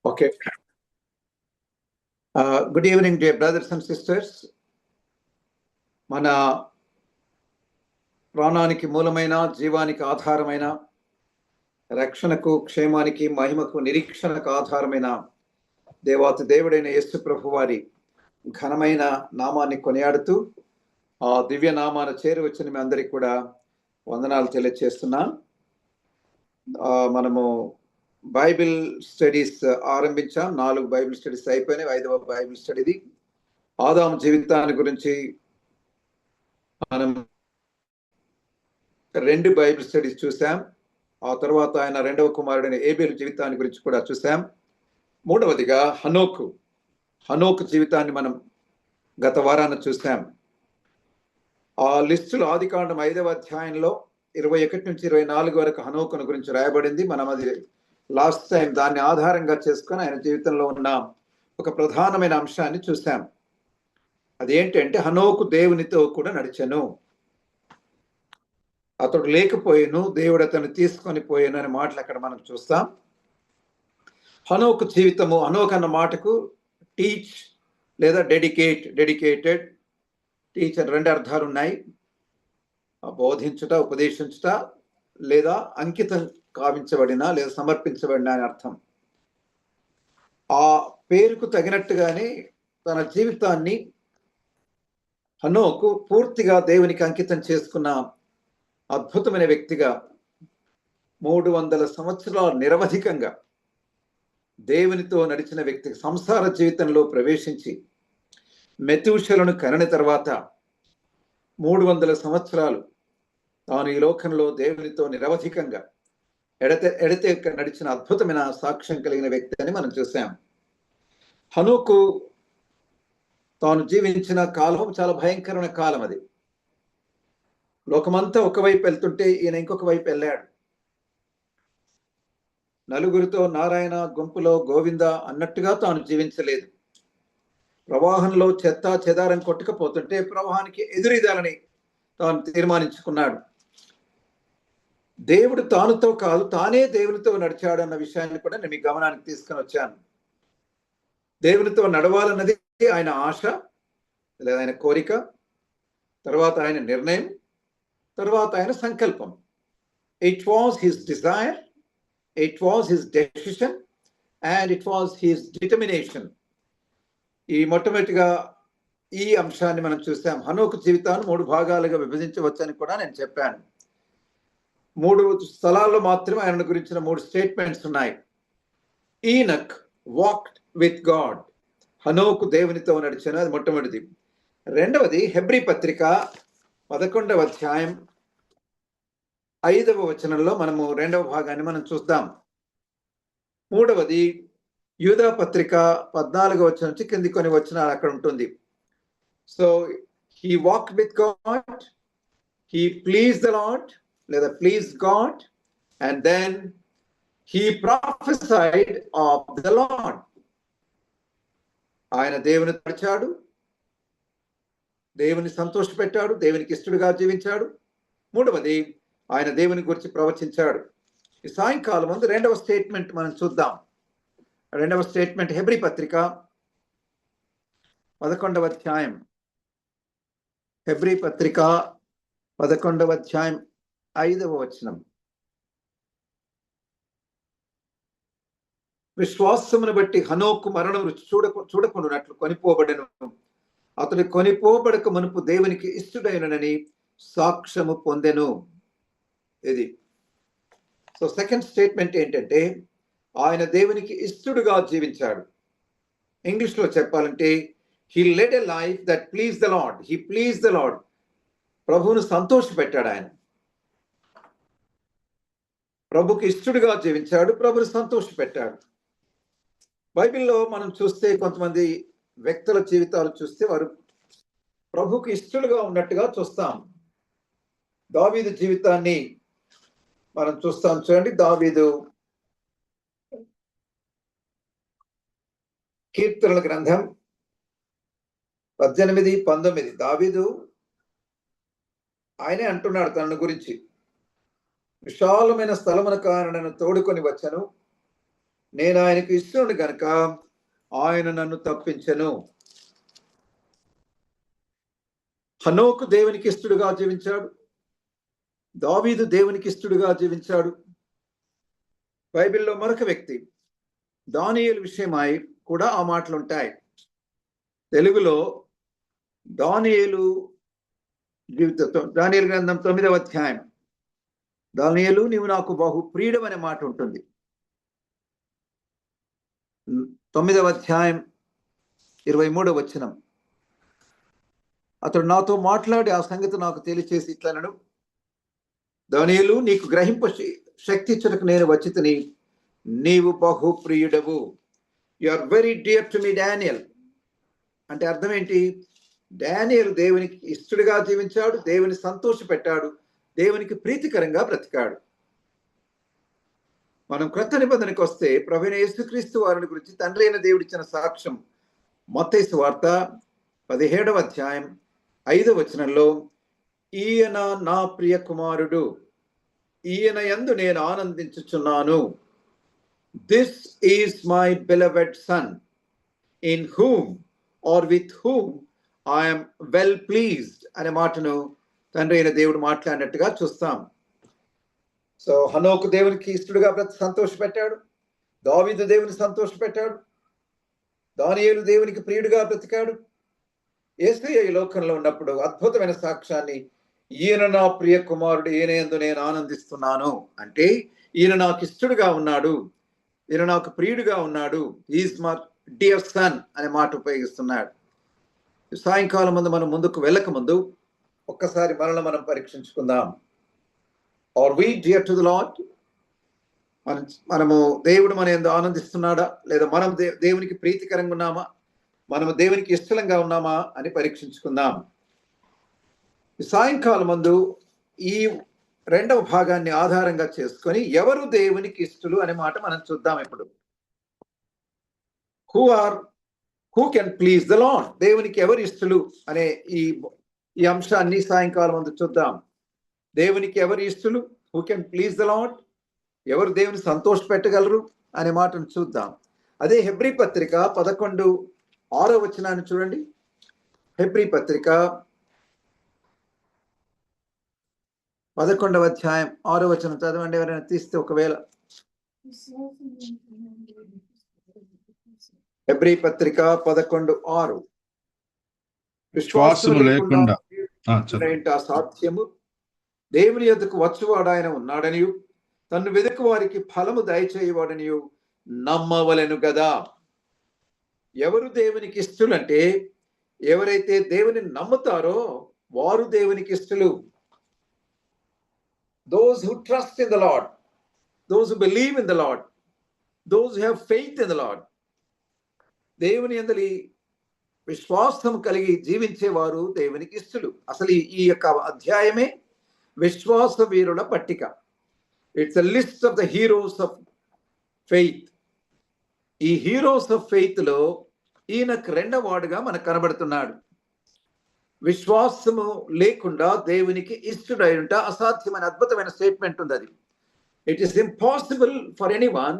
Okay. Good evening, dear brothers and sisters. మన ప్రాణానికి మూలమైన, జీవానికి ఆధారమైన, రక్షణకు, క్షేమానికి, మహిమకు, నిరీక్షణకు ఆధారమైన దేవాతి దేవుడైన యేసు ప్రభు వారి ఘనమైన నామాన్ని కొనియాడుతూ ఆ దివ్య నామాన చేరి వచ్చిన మీ అందరికీ కూడా వందనాలు తెలియజేస్తున్నాం. మనము బైబిల్ స్టడీస్ ఆరంభించాం. 4 బైబిల్ స్టడీస్ అయిపోయినాయి. 5వ బైబిల్ స్టడీది ఆదాము జీవితాన్ని గురించి మనం 2 బైబిల్ స్టడీస్ చూసాం. ఆ తర్వాత ఆయన 2వ కుమారుడైన ఏబేలు జీవితాన్ని గురించి కూడా చూసాం. 3వదిగా హనోకు జీవితాన్ని మనం గత వారాన చూసాం. ఆ లిస్టులో ఆదికాండం 5వ అధ్యాయంలో 21 నుంచి 24 వరకు హనోకును గురించి రాయబడింది. మనం అది లాస్ట్ టైం దాన్ని ఆధారంగా చేసుకొని ఆయన జీవితంలో ఉన్న ఒక ప్రధానమైన అంశాన్ని చూసాం. అదేంటంటే హనోకు దేవునితో కూడా నడిచెను, అతడు లేకపోయాను, దేవుడు అతను తీసుకొని పోయాను అనే మాటలు అక్కడ మనం చూస్తాం. హనోకు జీవితము, హనోకు అన్న మాటకు టీచ్ లేదా డెడికేటెడ్, టీచ్ అని 2 అర్థాలు ఉన్నాయి. బోధించుట, ఉపదేశించుట, లేదా అంకితం కావించబడిన లేదా సమర్పించబడిన అని అర్థం. ఆ పేరుకు తగినట్టుగానే తన జీవితాన్ని హనోకు పూర్తిగా దేవునికి అంకితం చేసుకున్న అద్భుతమైన వ్యక్తిగా 300 సంవత్సరాలు నిరవధికంగా దేవునితో నడిచిన వ్యక్తి, సంసార జీవితంలో ప్రవేశించి మెతూషలను కనని తర్వాత 300 సంవత్సరాలు తాను ఈ లోకంలో దేవునితో నిరవధికంగా ఎడతెక్క నడిచిన అద్భుతమైన సాక్ష్యం కలిగిన వ్యక్తి అని మనం చూసాం. హనోకు తాను జీవించిన కాలం చాలా భయంకరమైన కాలం. అది లోకమంతా ఒకవైపు వెళ్తుంటే ఈయన ఇంకొక వైపు వెళ్ళాడు. నలుగురితో నారాయణ, గుంపులో గోవింద అన్నట్టుగా తాను జీవించలేదు. ప్రవాహంలో చెత్త చెదారం కొట్టుకపోతుంటే ప్రవాహానికి ఎదురీదాలని తాను తీర్మానించుకున్నాడు. దేవుడు తానుతో కాదు, తానే దేవునితో నడిచాడు అన్న విషయాన్ని కూడా నేను మీ గమనానికి తీసుకొని వచ్చాను. దేవునితో నడవాలన్నది ఆయన ఆశ లేదా ఆయన కోరిక, తర్వాత ఆయన నిర్ణయం, తర్వాత ఆయన సంకల్పం. It was his Dzire, it was his decision and it was his determination. ఈ మొట్టమొదటిగా ఈ అంశాన్ని మనం చూసాం. హనోకు జీవితాన్ని 3 భాగాలుగా విభజించవచ్చని కూడా నేను చెప్పాను. 3 స్థలాల్లో మాత్రమే ఆయన గురించిన 3 స్టేట్మెంట్స్ ఉన్నాయి. ఈనక్ వాక్డ్ విత్ గాడ్, హనోకు దేవునితో నడిచాను, అది మొట్టమొదటిది. 2వది హెబ్రీ పత్రిక 11వ అధ్యాయం 5వ వచనంలో మనము 2వ భాగాన్ని మనం చూద్దాం. 3వది యూదా పత్రిక 14వ వచనం నుంచి కింది కొన్ని వచనాలు అక్కడ ఉంటుంది. So he walked with God, he pleased the Lord లేదా please God, and then he prophesied of the Lord. ఆయన దేవుని నడిచాడు, దేవుని సంతోషపెట్టాడు, దేవునికి ఇష్టడుగా జీవించాడు. 3వది ఆయన దేవుని గురించి ప్రవచించాడు. ఈ సాయంకాలం ముందు 2వ స్టేట్మెంట్ మనం చూద్దాం. 2వ స్టేట్మెంట్ హెబ్రీ పత్రిక 11వ అధ్యాయం, హెబ్రీ పత్రిక 11వ అధ్యాయం 5వ వచనం. విశ్వాసమును బట్టి హనోకు మరణం రుచి చూడకుండానట్లు కొనిపోబడెను, అతడు కొనిపోబడక మునుపు దేవునికి ఇష్టడైనని సాక్ష్యము పొందెను. ఇది. సో సెకండ్ స్టేట్మెంట్ ఏంటంటే ఆయన దేవునికి ఇష్టడుగా జీవించాడు. ఇంగ్లీష్లో చెప్పాలంటే he lead a life that please the lord. He please the lord. ప్రభువును సంతోషపెట్టాడు. ఆయన ప్రభుకి ఇష్టడుగా జీవించాడు, ప్రభుని సంతోషపెట్టాడు. బైబిల్లో మనం చూస్తే కొంతమంది వ్యక్తుల జీవితాలు చూస్తే వారు ప్రభుకి ఇష్టలుగా ఉన్నట్టుగా చూస్తాం. దావీదు జీవితాన్ని మనం చూస్తాం. చూడండి, దావీదు కీర్తనల గ్రంథం 18:19. దావీదు ఆయనే అంటున్నాడు తన గురించి, విశాలమైన స్థలమున కారణను తోడుకొని వచ్చాను, నేను ఆయనకు ఇష్టడు గనుక ఆయన నన్ను తప్పించెను. హనోకు దేవునికి ఇష్టడుగా జీవించాడు. దావీదు దేవునికి ఇష్టడుగా జీవించాడు. బైబిల్లో మరొక వ్యక్తి దానియేలు విషయమై కూడా ఆ మాటలు ఉంటాయి. తెలుగులో దానియేలు దానియేలు గ్రంథం 9వ అధ్యాయం, దానియేలు నీవు నాకు బహు ప్రియుడవు అనే మాట ఉంటుంది. 9వ అధ్యాయం 23వ వచనం. అతడు నాతో మాట్లాడి ఆ సంగతి నాకు తెలియచేసి ఇట్లనను, దానియేలు నీకు గ్రహింప శక్తి ఇచ్చుటకు నేను వచ్చితిని, నీవు బహు ప్రియుడవు. You are very dear to me Daniel. అంటే అర్థం ఏంటి? డానియేలు దేవునికి ఇష్టడుగా జీవించాడు, దేవుని సంతోష పెట్టాడు, దేవునికి ప్రీతికరంగా బ్రతికాడు. మనం క్రొత్త నిబంధనకు వస్తే ప్రభువైన యేసుక్రీస్తు వారిని గురించి తండ్రి అయిన దేవుడిచ్చిన సాక్ష్యం మత్తయి సువార్త 17వ అధ్యాయం 5వ వచనంలో, ఈయన నా ప్రియ కుమారుడు, ఈయన యందు నేను ఆనందించుచున్నాను. This is my beloved son, in whom or with whom I'm well pleased అనే మాటను తండ్రి అయిన దేవుడు మాట్లాడినట్టుగా చూస్తాం. సో హనోకు దేవునికి ఇష్టడుగా సంతోషపెట్టాడు, దావీదు దేవుని సంతోషపెట్టాడు, దానియేలు దేవునికి ప్రియుడిగా బ్రతికాడు. యేసయ్య ఈ లోకంలో ఉన్నప్పుడు అద్భుతమైన సాక్ష్యాన్ని, ఈయన నా ప్రియ కుమారుడు, ఈయన యందు నేను ఆనందిస్తున్నాను అంటే ఈయన నాకు ఇష్టడుగా ఉన్నాడు, ఈయన నాకు ప్రియుడిగా ఉన్నాడు, ఈజ్ మై డియర్ సన్ అనే మాట ఉపయోగిస్తున్నాడు. సాయంకాలం ముందు మనం ముందుకు వెళ్ళక ముందు ఒక్కసారి మనల్ని మనం పరీక్షించుకుందాం. Are we dear to the Lord? మనము దేవుడు మన యందు ఆనందిస్తున్నాడా, లేదా మనం దేవునికి ప్రీతికరంగా ఉన్నామా, మనము దేవునికి ఇష్టంగా ఉన్నామా అని పరీక్షించుకుందాం. సాయంకాలం ముందు ఈ రెండవ భాగాన్ని ఆధారంగా చేసుకొని ఎవరు దేవునికి ఇష్టలు అనే మాట మనం చూద్దాం. ఇప్పుడు who can please the lord, దేవునికి ఎవరు ఇష్టలు అనే ఈ అంశాన్ని సాయంకాలం ముందు చూద్దాం. దేవునికి ఎవరు ఇష్టలు, who can please the Lord, ఎవరు దేవుని సంతోష పెట్టగలరు అనే మాటను చూద్దాం. అదే హెబ్రీ పత్రిక 11:6 వచనాన్ని చూడండి. హెబ్రీ పత్రిక 11వ అధ్యాయం 6వ వచనం చదవండి. ఎవరైనా తీస్తే ఒకవేళ. హెబ్రీ పత్రిక 11:6. విశ్వాసము లేకుండా అసాధ్యము, దేవుని యొద్దకు వచ్చువాడు ఆయన ఉన్నాడనియు, తన్ను వెదుకు వారికి ఫలము దయచేయవాడనియు నమ్మవలెను కదా. ఎవరు దేవునికి ఇష్టలంటే ఎవరైతే దేవుని నమ్ముతారో వారు దేవునికి ఇష్టలు. Those who trust in the Lord, those who believe in the Lord, those who have faith in the Lord, దేవుని యందలి విశ్వాసం కలిగి జీవించేవారు దేవునికి ఇష్టలు. అసలు ఈ యొక్క అధ్యాయమే విశ్వాస వీరుల పట్టిక. It's a list of the heroes of faith. ఈ హీరోస్ ఆఫ్ ఫెయిత్ లో ఈయనకు రెండవ వాడుగా మనకు కనబడుతున్నాడు. విశ్వాసము లేకుండా దేవునికి ఇష్టడై ఉంట అసాధ్యమైన అద్భుతమైన స్టేట్మెంట్ ఉంది అది. It is impossible for anyone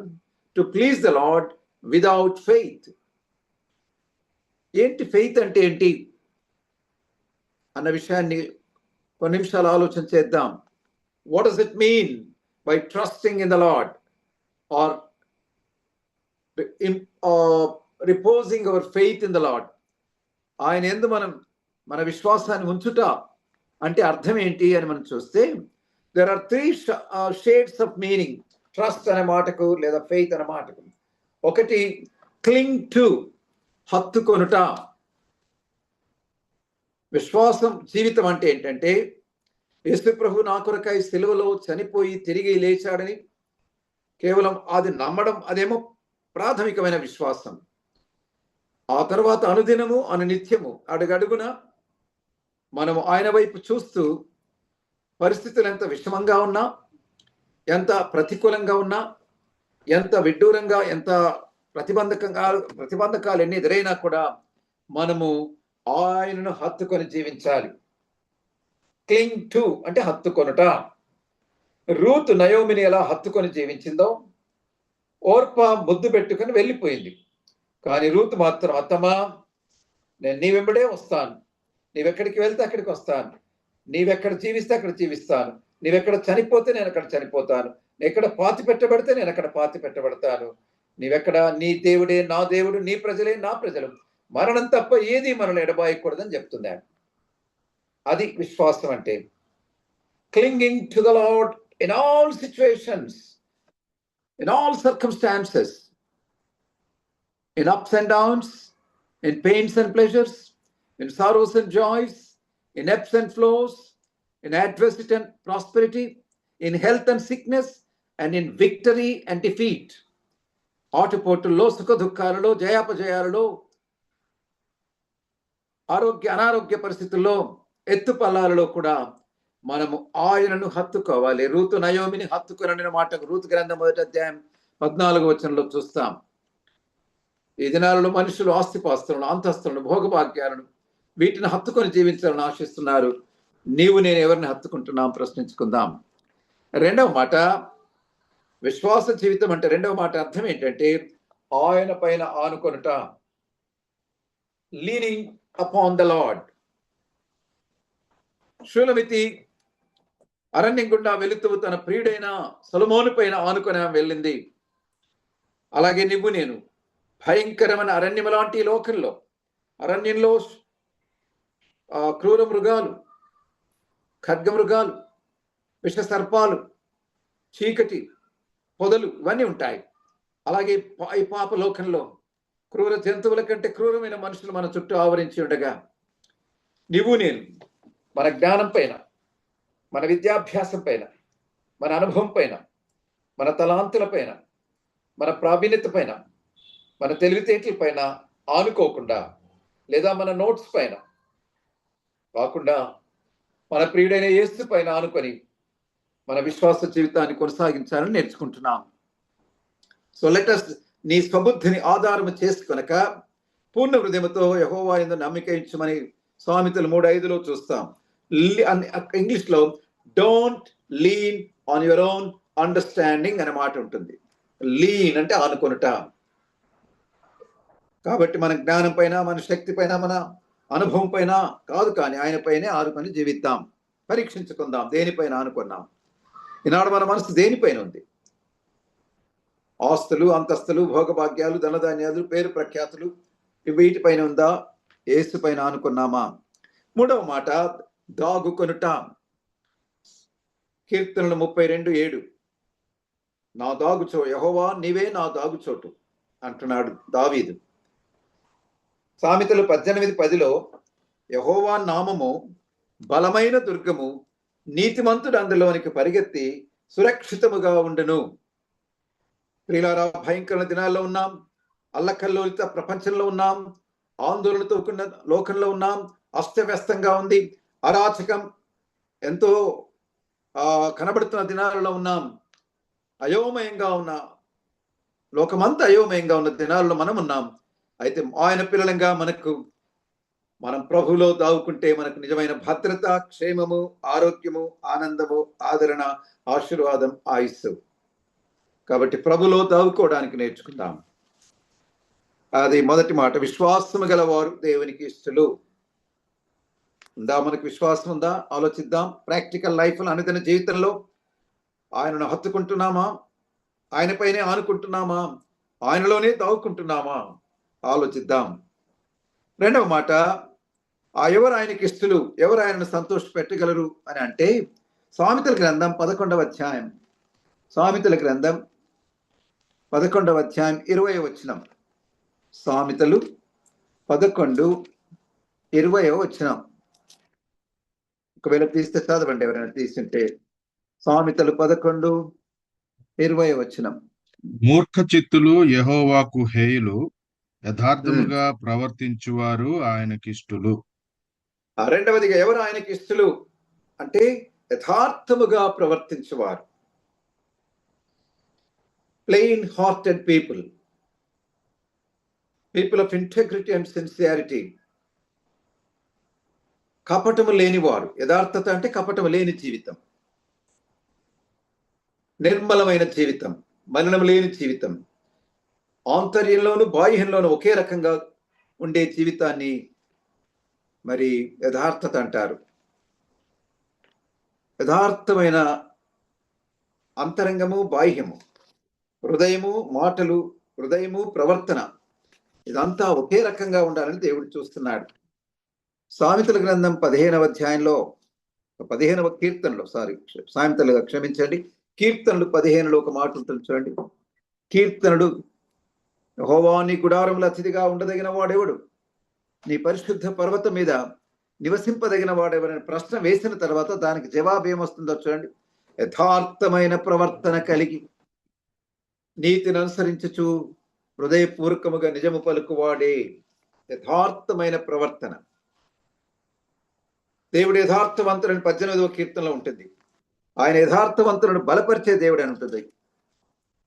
to please the Lord without faith. ఏంటి ఫెయిత్ అంటే ఏంటి అన్న విషయాన్ని కొన్ని నిమిషాలు ఆలోచన చేద్దాం. What does it mean by trusting in the Lord or reposing our faith in the Lord? ఆయన యందు మన విశ్వాసాన్ని ఉంచుట అంటే అర్థం ఏంటి అని మనం చూస్తే, there are 3 shades of meaning trust అనే మాటకు లేదా ఫెయిత్ అనే మాటకు. ఒకటి క్లింగ్ టు, హత్తుకొనుట. విశ్వాసం జీవితం అంటే ఏంటంటే యేసు ప్రభు నా కొరకై సిలువలో చనిపోయి తిరిగి లేచాడని కేవలం అది నమ్మడం, అదేమో ప్రాథమికమైన విశ్వాసం. ఆ తర్వాత అనుదినము అనునిత్యము అడుగడుగున మనము ఆయన వైపు చూస్తూ పరిస్థితులు ఎంత విషమంగా ఉన్నా, ఎంత ప్రతికూలంగా ఉన్నా, ఎంత విడ్డూరంగా, ఎంత ప్రతిబంధకాలు ఎన్ని ఎదురైనా కూడా మనము ఆయనను హత్తుకొని జీవించాలి. క్లింగ్ టు అంటే హత్తుకొనుట. రూత్ నయోమిని ఎలా హత్తుకొని జీవించిందో ఓర్ప ముద్దు పెట్టుకుని వెళ్ళిపోయింది. కానీ రూతు మాత్రం, అత్తమ్మా నేను నీ వెంబడే వస్తాను, నీవెక్కడికి వెళ్తే అక్కడికి వస్తాను, నీవెక్కడ జీవిస్తే అక్కడ జీవిస్తాను, నీవెక్కడ చనిపోతే నేను అక్కడ చనిపోతాను, ఎక్కడ పాతి పెట్టబడితే నేను అక్కడ పాతి పెట్టబడతాను, నీవెక్కడ, నీ దేవుడే నా దేవుడు, నీ ప్రజలే నా ప్రజలు, మరణం తప్ప ఏది మనల్ని ఎడబాయకూడదని చెప్తుంది. అది విశ్వాసం అంటే. Clinging to the lord in all situations, in all circumstances, in ups and downs, in pains and pleasures, in sorrows and joys, in ebbs and flows, in adversity and prosperity, in health and sickness, and in victory and defeat. ఆటుపోటుల్లో, సుఖ దుఃఖాలలో, జయాపజయాలలో, ఆరోగ్య అనారోగ్య పరిస్థితుల్లో, ఎత్తుపల్లాలలో కూడా మనము ఆయనను హత్తుకోవాలి. Ruth నయోమిని హత్తుకొనని మాటకు Ruth గ్రంథం 1వ అధ్యాయం 14వ వచనంలో చూస్తాం. ఈ దినాలలో మనుషులు ఆస్తిపాస్తులను, అంతస్తులను, భోగభాగ్యాలను వీటిని హత్తుకొని జీవించాలని ఆశిస్తున్నారు. నీవు నేను ఎవరిని హత్తుకుంటున్నాం ప్రశ్నించుకుందాం. రెండవ మాట విశ్వాస జీవితం అంటే, రెండవ మాట అర్థం ఏంటంటే ఆయన పైన ఆనుకొనుట. Leaning upon the Lord. షూలమితి అరణ్యం గుండా వెళుతూ తన ప్రియుడైన సొలొమోను పైన ఆనుకొని వెళ్ళింది. అలాగే నువ్వు నేను భయంకరమైన అరణ్యం లాంటి లోకంలో, అరణ్యంలో క్రూర మృగాలు, ఖడ్గమృగాలు, విష సర్పాలు, చీకటి, పొదలు ఇవన్నీ ఉంటాయి. అలాగే ఈ పాప లోకంలో క్రూర జంతువుల కంటే క్రూరమైన మనుషులు మన చుట్టూ ఆవరించి ఉండగా, నీవు నేను మన జ్ఞానం పైన, మన విద్యాభ్యాసం పైన, మన అనుభవం పైన, మన తలాంతుల పైన, మన ప్రావీణ్యత పైన, మన తెలివితేటల పైన ఆనుకోకుండా, లేదా మన నోట్స్ పైన కాకుండా మన ప్రియుడైన యేసు పైన ఆనుకొని మన విశ్వాస జీవితాన్ని కొనసాగించాలని నేర్చుకుంటున్నాం. సో లెట్ us నీ స్వబుద్ధిని ఆధారము చేసుకొనక పూర్ణ హృదయముతో యెహోవా యందు నమ్మిక ఉంచుమని సామెతలు 3:5లో చూస్తాం. ఇంగ్లీష్లో don't lean on your own understanding అనే మాట ఉంటుంది. లీన్ అంటే ఆనుకొనుట. కాబట్టి మన జ్ఞానం పైన, మన శక్తి పైన, మన అనుభవం పైన కాదు, కానీ ఆయన పైనే ఆనుకొని జీవిద్దాం. పరీక్షించుకుందాం దేనిపైన ఆనుకున్నాం. ఈనాడు మన మనసు దేనిపైన ఉంది? ఆస్తులు, అంతస్తులు, భోగభాగ్యాలు, ధనధాన్యాలు, పేరు ప్రఖ్యాతులు వీటిపైన ఉందా? యేసు పైన ఆనుకున్నామా? మూడవ మాట దాగుకొనుట. కీర్తనలు 32:7 నా దాగుచో యెహోవా నీవే నా దాగుచోటు అంటున్నాడు దావీదు. సామెతలు 18:10లో యెహోవా నామము బలమైన దుర్గము, నీతిమంతుడు అందులోనికి పరిగెత్తి సురక్షితముగా ఉండును. ప్రియులారా, భయంకర దినాల్లో ఉన్నాం, అల్లకల్లోలిత ప్రపంచంలో ఉన్నాం, ఆందోళనతో కూడిన లోకంలో ఉన్నాం, అస్తవ్యస్తంగా ఉంది, అరాచకం ఎంతో కనబడుతున్న దినాలలో ఉన్నాం, అయోమయంగా ఉన్న లోకమంతా అయోమయంగా ఉన్న దినాల్లో మనం ఉన్నాం. అయితే ఆయన పిల్లలంగా మనం ప్రభువులో దావుకుంటే మనకు నిజమైన భద్రత, క్షేమము, ఆరోగ్యము, ఆనందము, ఆదరణ, ఆశీర్వాదం, ఆయుస్సు. కాబట్టి ప్రభులో దావుకోవడానికి నేర్చుకుందాం. అది మొదటి మాట. విశ్వాసము గలవారు దేవునికి ఇష్టలు. ఉందా? మనకు విశ్వాసం ఉందా? ఆలోచిద్దాం. ప్రాక్టికల్ లైఫ్లో, అనుదిన జీవితంలో ఆయనను హత్తుకుంటున్నామా? ఆయన పైనే ఆనుకుంటున్నామా? ఆయనలోనే దావుకుంటున్నామా? ఆలోచిద్దాం. రెండవ మాట, ఎవరు ఆయనకి ఇష్టలు, ఎవరు ఆయనను సంతోష పెట్టగలరు అని అంటే సామెతల గ్రంథం 11వ అధ్యాయం, సామెతల గ్రంథం 11వ అధ్యాయం 20వ వచనం. సామెతలు 11:20వ వచనం. ఒకవేళ తీస్తే చదవండి, ఎవరైనా తీసుంటే. సామెతలు 11:20వ వచనం. మూర్ఖ చిత్తులు యెహోవాకు హేయులు, యథార్థముగా ప్రవర్తించువారు ఆయనకిష్టులు. రెండవదిగా ఎవరు ఆయనకి ఇష్టలు అంటే యథార్థముగా ప్రవర్తించేవారు. Plain hearted people, people of integrity and sincerity. కపటము లేనివారు. యథార్థత అంటే కపటము లేని జీవితం, నిర్మలమైన జీవితం, మలినం లేని జీవితం, ఆంతర్యంలోను బాహ్యంలోను ఒకే రకంగా ఉండే జీవితాన్ని మరి యథార్థత అంటారు. యథార్థమైన అంతరంగము, బాహ్యము, హృదయము, మాటలు, హృదయము, ప్రవర్తన ఇదంతా ఒకే రకంగా ఉండాలని దేవుడు చూస్తున్నాడు. సామెతల గ్రంథం 15వ అధ్యాయంలో 15వ కీర్తనలో సామెతలు క్షమించండి, కీర్తనలు 15లో ఒక మాట ఉంటుంది చూడండి. కీర్తనుడు, యెహోవా నీ గుడారముల అతిథిగా ఉండదగిన వాడెవడు, నీ పరిశుద్ధ పర్వతం మీద నివసింపదగిన వాడెవరని ప్రశ్న వేసిన తర్వాత దానికి జవాబు ఏమొస్తుందో చూడండి. యథార్థమైన ప్రవర్తన కలిగి నీతిని అనుసరించుచు హృదయపూర్వకముగా నిజము పలుకువాడే. యథార్థమైన ప్రవర్తన. దేవుడు యథార్థవంతులని 18వ కీర్తనలో ఉంటుంది. ఆయన యథార్థవంతులను బలపరిచే దేవుడు అని ఉంటుంది.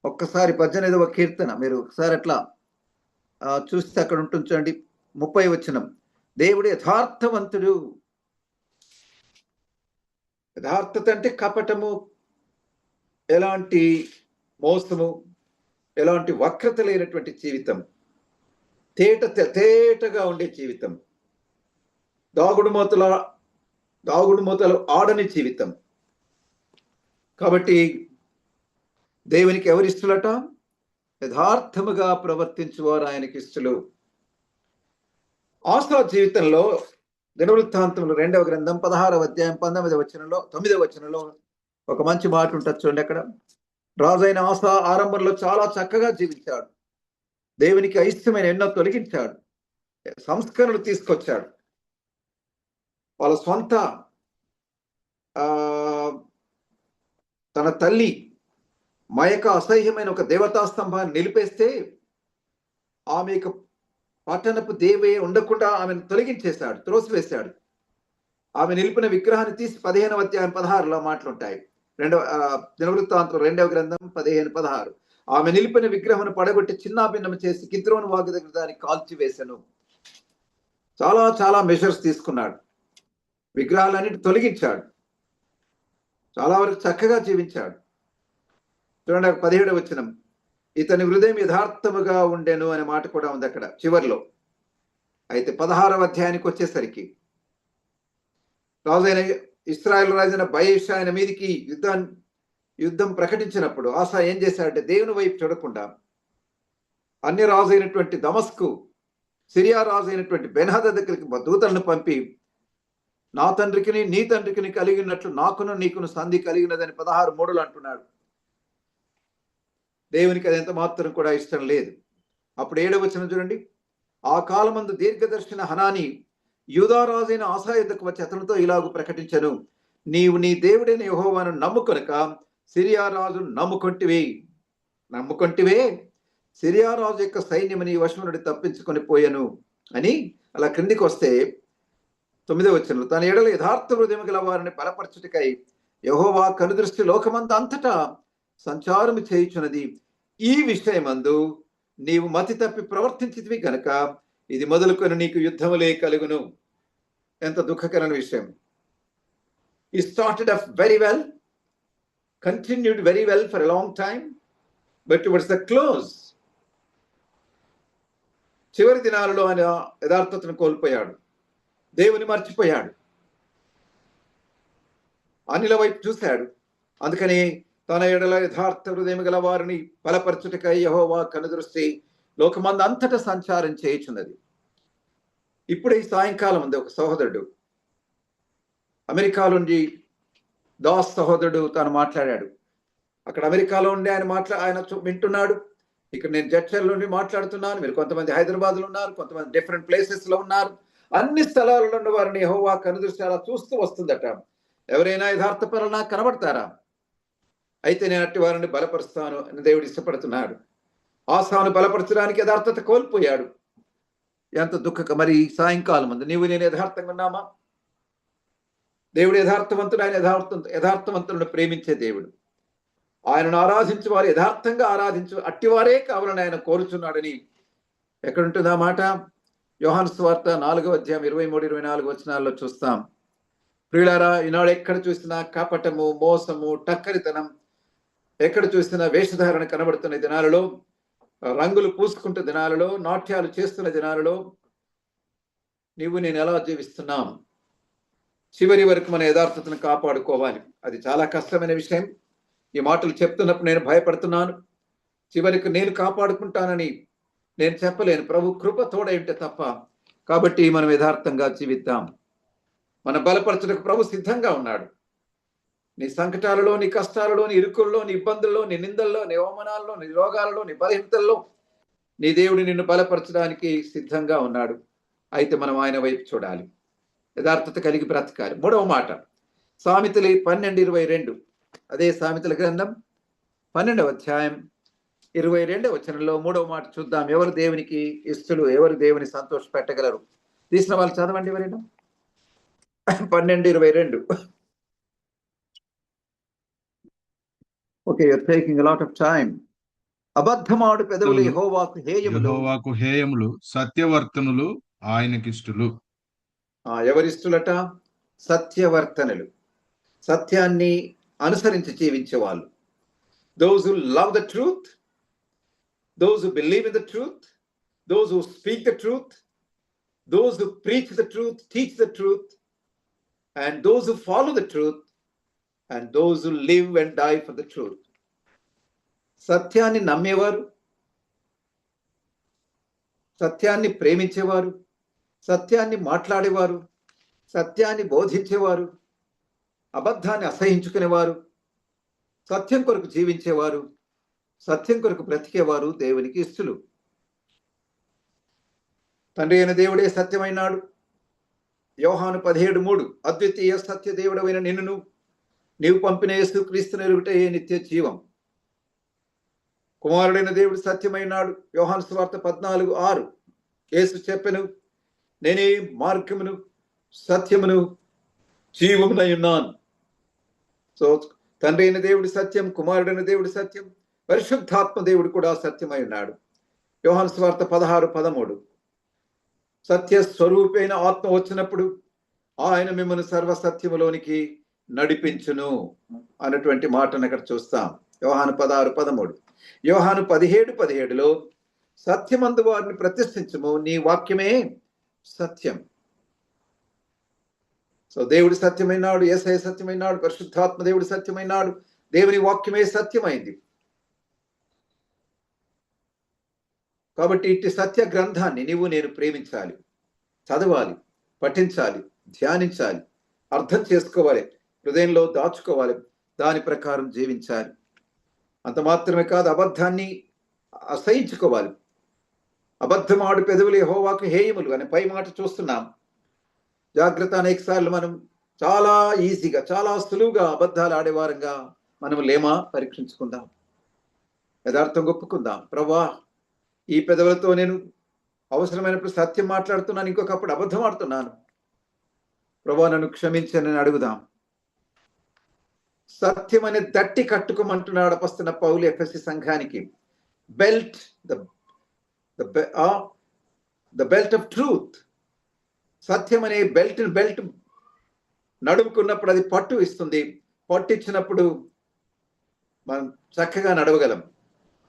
ఒక్కసారి 18వ కీర్తన మీరు ఒకసారి అట్లా చూస్తే అక్కడ ఉంటుంది చూడండి. 30వ వచనం. దేవుడు యథార్థవంతుడు. యథార్థత అంటే కపటము, ఎలాంటి మోసము, ఎలాంటి వక్రత లేనటువంటి జీవితం, తేటగా ఉండే జీవితం, దాగుడు మూతలు ఆడని జీవితం. కాబట్టి దేవునికి ఎవరిస్తులట? యథార్థముగా ప్రవర్తించువారు ఆయనకి ఇష్టలు. ఆసా జీవితంలో దినవృత్తాంతములు 2వ గ్రంథం 16వ అధ్యాయం 9వ వచనంలో ఒక మంచి మాట ఉంటుంది చూడండి. అక్కడ రాజైన ఆసా ఆరంభంలో చాలా చక్కగా జీవించాడు. దేవునికి అయిష్టమైన ఎన్నో తొలగించాడు, సంస్కరణలు తీసుకొచ్చాడు. వాళ్ళ సొంత తన తల్లి మయక అసహ్యమైన ఒక దేవతా స్తంభాన్ని నిలిపేస్తే ఆమె పట్టణపు దేవే ఉండకుండా ఆమెను తొలగించేశాడు, త్రోసివేశాడు. ఆమె నిలిపిన విగ్రహాన్ని తీసి 15వ అధ్యాయం 16లో మాటలుంటాయి. దినవృత్తాంతం 2వ గ్రంథం 15-16. ఆమె నిలిపిన విగ్రహం పడగొట్టి చిన్నాభిన్నం చేసి కిద్రోను వాగు దగ్గర దాన్ని కాల్చివేశాను. చాలా మెజర్స్ తీసుకున్నాడు, విగ్రహాలన్నిటి తొలగించాడు, చాలా వరకు చక్కగా జీవించాడు. చూడండి 17వ వచనం. ఇతని హృదయం యథార్థముగా ఉండెను అనే మాట కూడా ఉంది అక్కడ చివరిలో. అయితే 16వ అధ్యాయానికి వచ్చేసరికి రాజైన ఇశ్రాయేల్ రాజైన బయెషా ఆయన మీదికి యుద్ధం ప్రకటించినప్పుడు ఆసా ఏం చేశాడంటే దేవుని వైపు చూడకుండా అన్య రాజు అయినటువంటి దమస్కు, సిరియా రాజు అయినటువంటి బెన్హదద్ దగ్గరికి దూతలను పంపి నా తండ్రికి నీ తండ్రికి కలిగినట్లు నాకును నీకును సంధి కలిగినదని 16:3 అంటున్నాడు. దేవునికి అది ఎంత మాత్రం కూడా ఇష్టం లేదు. అప్పుడు 7వ వచనం చూడండి. ఆ కాలమందు దీర్ఘదర్శన హనాని యూదారాజైన ఆసా యుద్ధకు వచ్చి అతనితో ఇలాగూ ప్రకటించను, నీవు నీ దేవుడైన యెహోవాను నమ్ముకొనక సిరియా రాజు నమ్ముకొంటివే సిరియా రాజు యొక్క సైన్యము నీ వశము నుండి తప్పించుకొని పోయెను అని. అలా క్రిందికి వస్తే 9వ వచనంలో తన ఎడల యథార్థ హృదయం గల వారిని బలపరచుటకై యెహోవా కనుదృష్టి లోకమంతా అంతటా సంచారము చేయుచున్నది. ఈ విషయమందు నీవు మతి తప్పి ప్రవర్తించితివి గనక ఇది మొదలుకొని నీకు యుద్ధములే కలుగును. ఎంత దుఃఖకరమైన విషయం. He started off very well, continued very well for a long time, but towards the close, చివరి దినాలలో ఆయన యథార్థతను కోల్పోయాడు, దేవుని మర్చిపోయాడు, అన్యుల వైపు చూశాడు. అందుకని తన ఎడల యథార్థ హృదయం గల వారిని బలపరచుటకై యెహోవా కనుదృష్టి లోకమందు అంతటా సంచారం చేయుచున్నది. ఇప్పుడు ఈ సాయంకాలం ఉంది ఒక సహోదరుడు అమెరికాలో నుండి, దాస్ సహోదరుడు తాను మాట్లాడాడు. అక్కడ అమెరికాలో ఉండి ఆయన వింటున్నాడు. ఇక్కడ నేను జడ్చర్ల నుండి మాట్లాడుతున్నాను, మీరు కొంతమంది హైదరాబాద్లో ఉన్నారు, కొంతమంది డిఫరెంట్ ప్లేసెస్ లో ఉన్నారు. అన్ని స్థలాలలో ఉన్న వారిని యెహోవా కనుదృష్టి అలా చూస్తూ వస్తుందట. ఎవరైనా యథార్థపరులు నాకు కనబడతారా? అయితే నేను అట్టి వారిని బలపరుస్తాను అని దేవుడు ఇష్టపడుతున్నాడు. ఆసాను బలపరచడానికి యథార్థత కోల్పోయాడు. ఎంత దుఃఖక. మరి సాయంకాలం ఉంది నీవు నేను యథార్థంగా ఉన్నామా? దేవుడు యథార్థవంతుడు. ఆయన యథార్థవంతులను ప్రేమించే దేవుడు. ఆయనను ఆరాధించు వారు యథార్థంగా ఆరాధించు అట్టివారే కావాలని ఆయన కోరుచున్నాడని ఎక్కడుంటుంది ఆ మాట? యోహాను సువార్త 4వ అధ్యాయం 23-24 వచనాల్లో చూస్తాం. ప్రియులారా, ఈనాడు ఎక్కడ చూసినా కపటము, మోసము, టక్కరితనం, ఎక్కడ చూసినా వేషధారణ కనబడుతున్న దినాలలో రంగులు పూసుకుంటున్న దినాలలో, నాట్యాలు చేస్తున్న దినాలలో నీవు నేను ఎలా జీవిస్తున్నాం? చివరి వరకు మన యథార్థతను కాపాడుకోవాలి. అది చాలా కష్టమైన విషయం. ఈ మాటలు చెప్తున్నప్పుడు నేను భయపడుతున్నాను. చివరికి నేను కాపాడుకుంటానని నేను చెప్పలేను. ప్రభు కృప తోడై ఉంటే తప్ప. కాబట్టి మనం యథార్థంగా జీవిద్దాం. మన బలపరచుటకు ప్రభు సిద్ధంగా ఉన్నాడు. నీ సంకటాలలో, నీ కష్టాలలో, నీ ఇరుకుల్లో, నీ ఇబ్బందుల్లో, నీ నిందల్లో, నీ అవమానాల్లో, నీ రోగాలలో, నీ బలహీనతల్లో నీ దేవుడు నిన్ను బలపరచడానికి సిద్ధంగా ఉన్నాడు. అయితే మనం ఆయన వైపు చూడాలి, యథార్థత కలిగి బ్రతకాలి. మూడవ మాట సామెతలు 12:22. అదే సామెతల గ్రంథం 12వ అధ్యాయం 22వ వచనంలో మూడవ మాట చూద్దాం. ఎవరు దేవునికి ఇష్టలు, ఎవరు దేవుని సంతోష పెట్టగలరు? తీసిన వాళ్ళు చదవండి ఎవరైనా. 12:22. Okay, you're taking a lot of time. అబద్ధమాడు పెదవులు యెహోవాకు హేయములు, సత్యవర్తనులు ఆయనకిష్టులు. ఎవరిష్టులట? సత్యవర్తనులు, సత్యాన్ని అనుసరించి జీవించే వాళ్ళు. Those who love the truth, those who believe in the truth, those who speak the truth, those who preach the truth, teach the truth, and those who follow the truth, and those who live and die for the truth. సత్యాన్ని నమ్మేవారు, సత్యాన్ని ప్రేమించేవారు, సత్యాన్ని మాట్లాడేవారు, సత్యాన్ని బోధించేవారు, అబద్ధాన్ని అసహించుకునేవారు, సత్యం కొరకు జీవించేవారు, సత్యం కొరకు బ్రతికేవారు దేవునికి ఇష్టలు. తండ్రి అయిన దేవుడే సత్యమైనాడు. యోహాను 17:3 అద్వితీయ సత్య దేవుడవైన నిన్నును నీవు పంపిన యేసుక్రీస్తును ఎరుగుటే నిత్య జీవం. కుమారుడైన దేవుడు సత్యమైనాడు. యోహాను సువార్త 14:6 యేసు చెప్పెను, నేనే మార్గమును సత్యమును జీవమునై ఉన్నాను. సో తండ్రి అయిన దేవుడు సత్యం, కుమారుడైన దేవుడు సత్యం, పరిశుద్ధాత్మ దేవుడు కూడా సత్యమై ఉన్నాడు. యోహాను సువార్త 16:13 సత్య స్వరూపైన ఆత్మ వచ్చినప్పుడు ఆయన మిమ్మల్ని సర్వసత్యములోనికి నడిపించును అన్నటువంటి మాటను అక్కడ చూస్తాం. యోహాను 16:13. యోహాను 17:17లో సత్యమందు వారిని ప్రతిష్ఠించుము, నీ వాక్యమే సత్యం. సో దేవుడు సత్యమైనాడు, యేసయ్య సత్యమైనాడు, పరిశుద్ధాత్మ దేవుడు సత్యమైనాడు, దేవుని వాక్యమే సత్యమైంది. కాబట్టి ఇట్టి సత్య గ్రంథాన్ని నీవు నేను ప్రేమించాలి, చదవాలి, పఠించాలి, ధ్యానించాలి, అర్థం చేసుకోవాలి, హృదయంలో దాచుకోవాలి, దాని ప్రకారం జీవించాలి. అంత మాత్రమే కాదు, అబద్ధాన్ని అసహించుకోవాలి. అబద్ధమాడు పెదవులు యెహోవాకు హేయములు అనే పై మాట చూస్తున్నాం. జాగ్రత్త, అనేక సార్లు మనం చాలా ఈజీగా, చాలా సులువుగా అబద్ధాలు ఆడేవారంగా మనం లేమా? పరీక్షించుకుందాం, యథార్థం ఒప్పుకుందాం. ప్రభా, ఈ పెదవులతో నేను అవసరమైనప్పుడు సత్యం మాట్లాడుతున్నాను, ఇంకొకప్పుడు అబద్ధం ఆడుతున్నాను, ప్రభా నన్ను క్షమించని అడుగుదాం. సత్యం అనే దట్టి కట్టుకోమంటున్నాడు అపొస్తలుడైన పౌలు ఎఫెసీ సంఘానికి. Belt the belt of truth. సత్యం అనే బెల్ట్ నడుముకున్నప్పుడు అది పట్టు ఇస్తుంది. పట్టు ఇచ్చినప్పుడు మనం చక్కగా నడవగలం.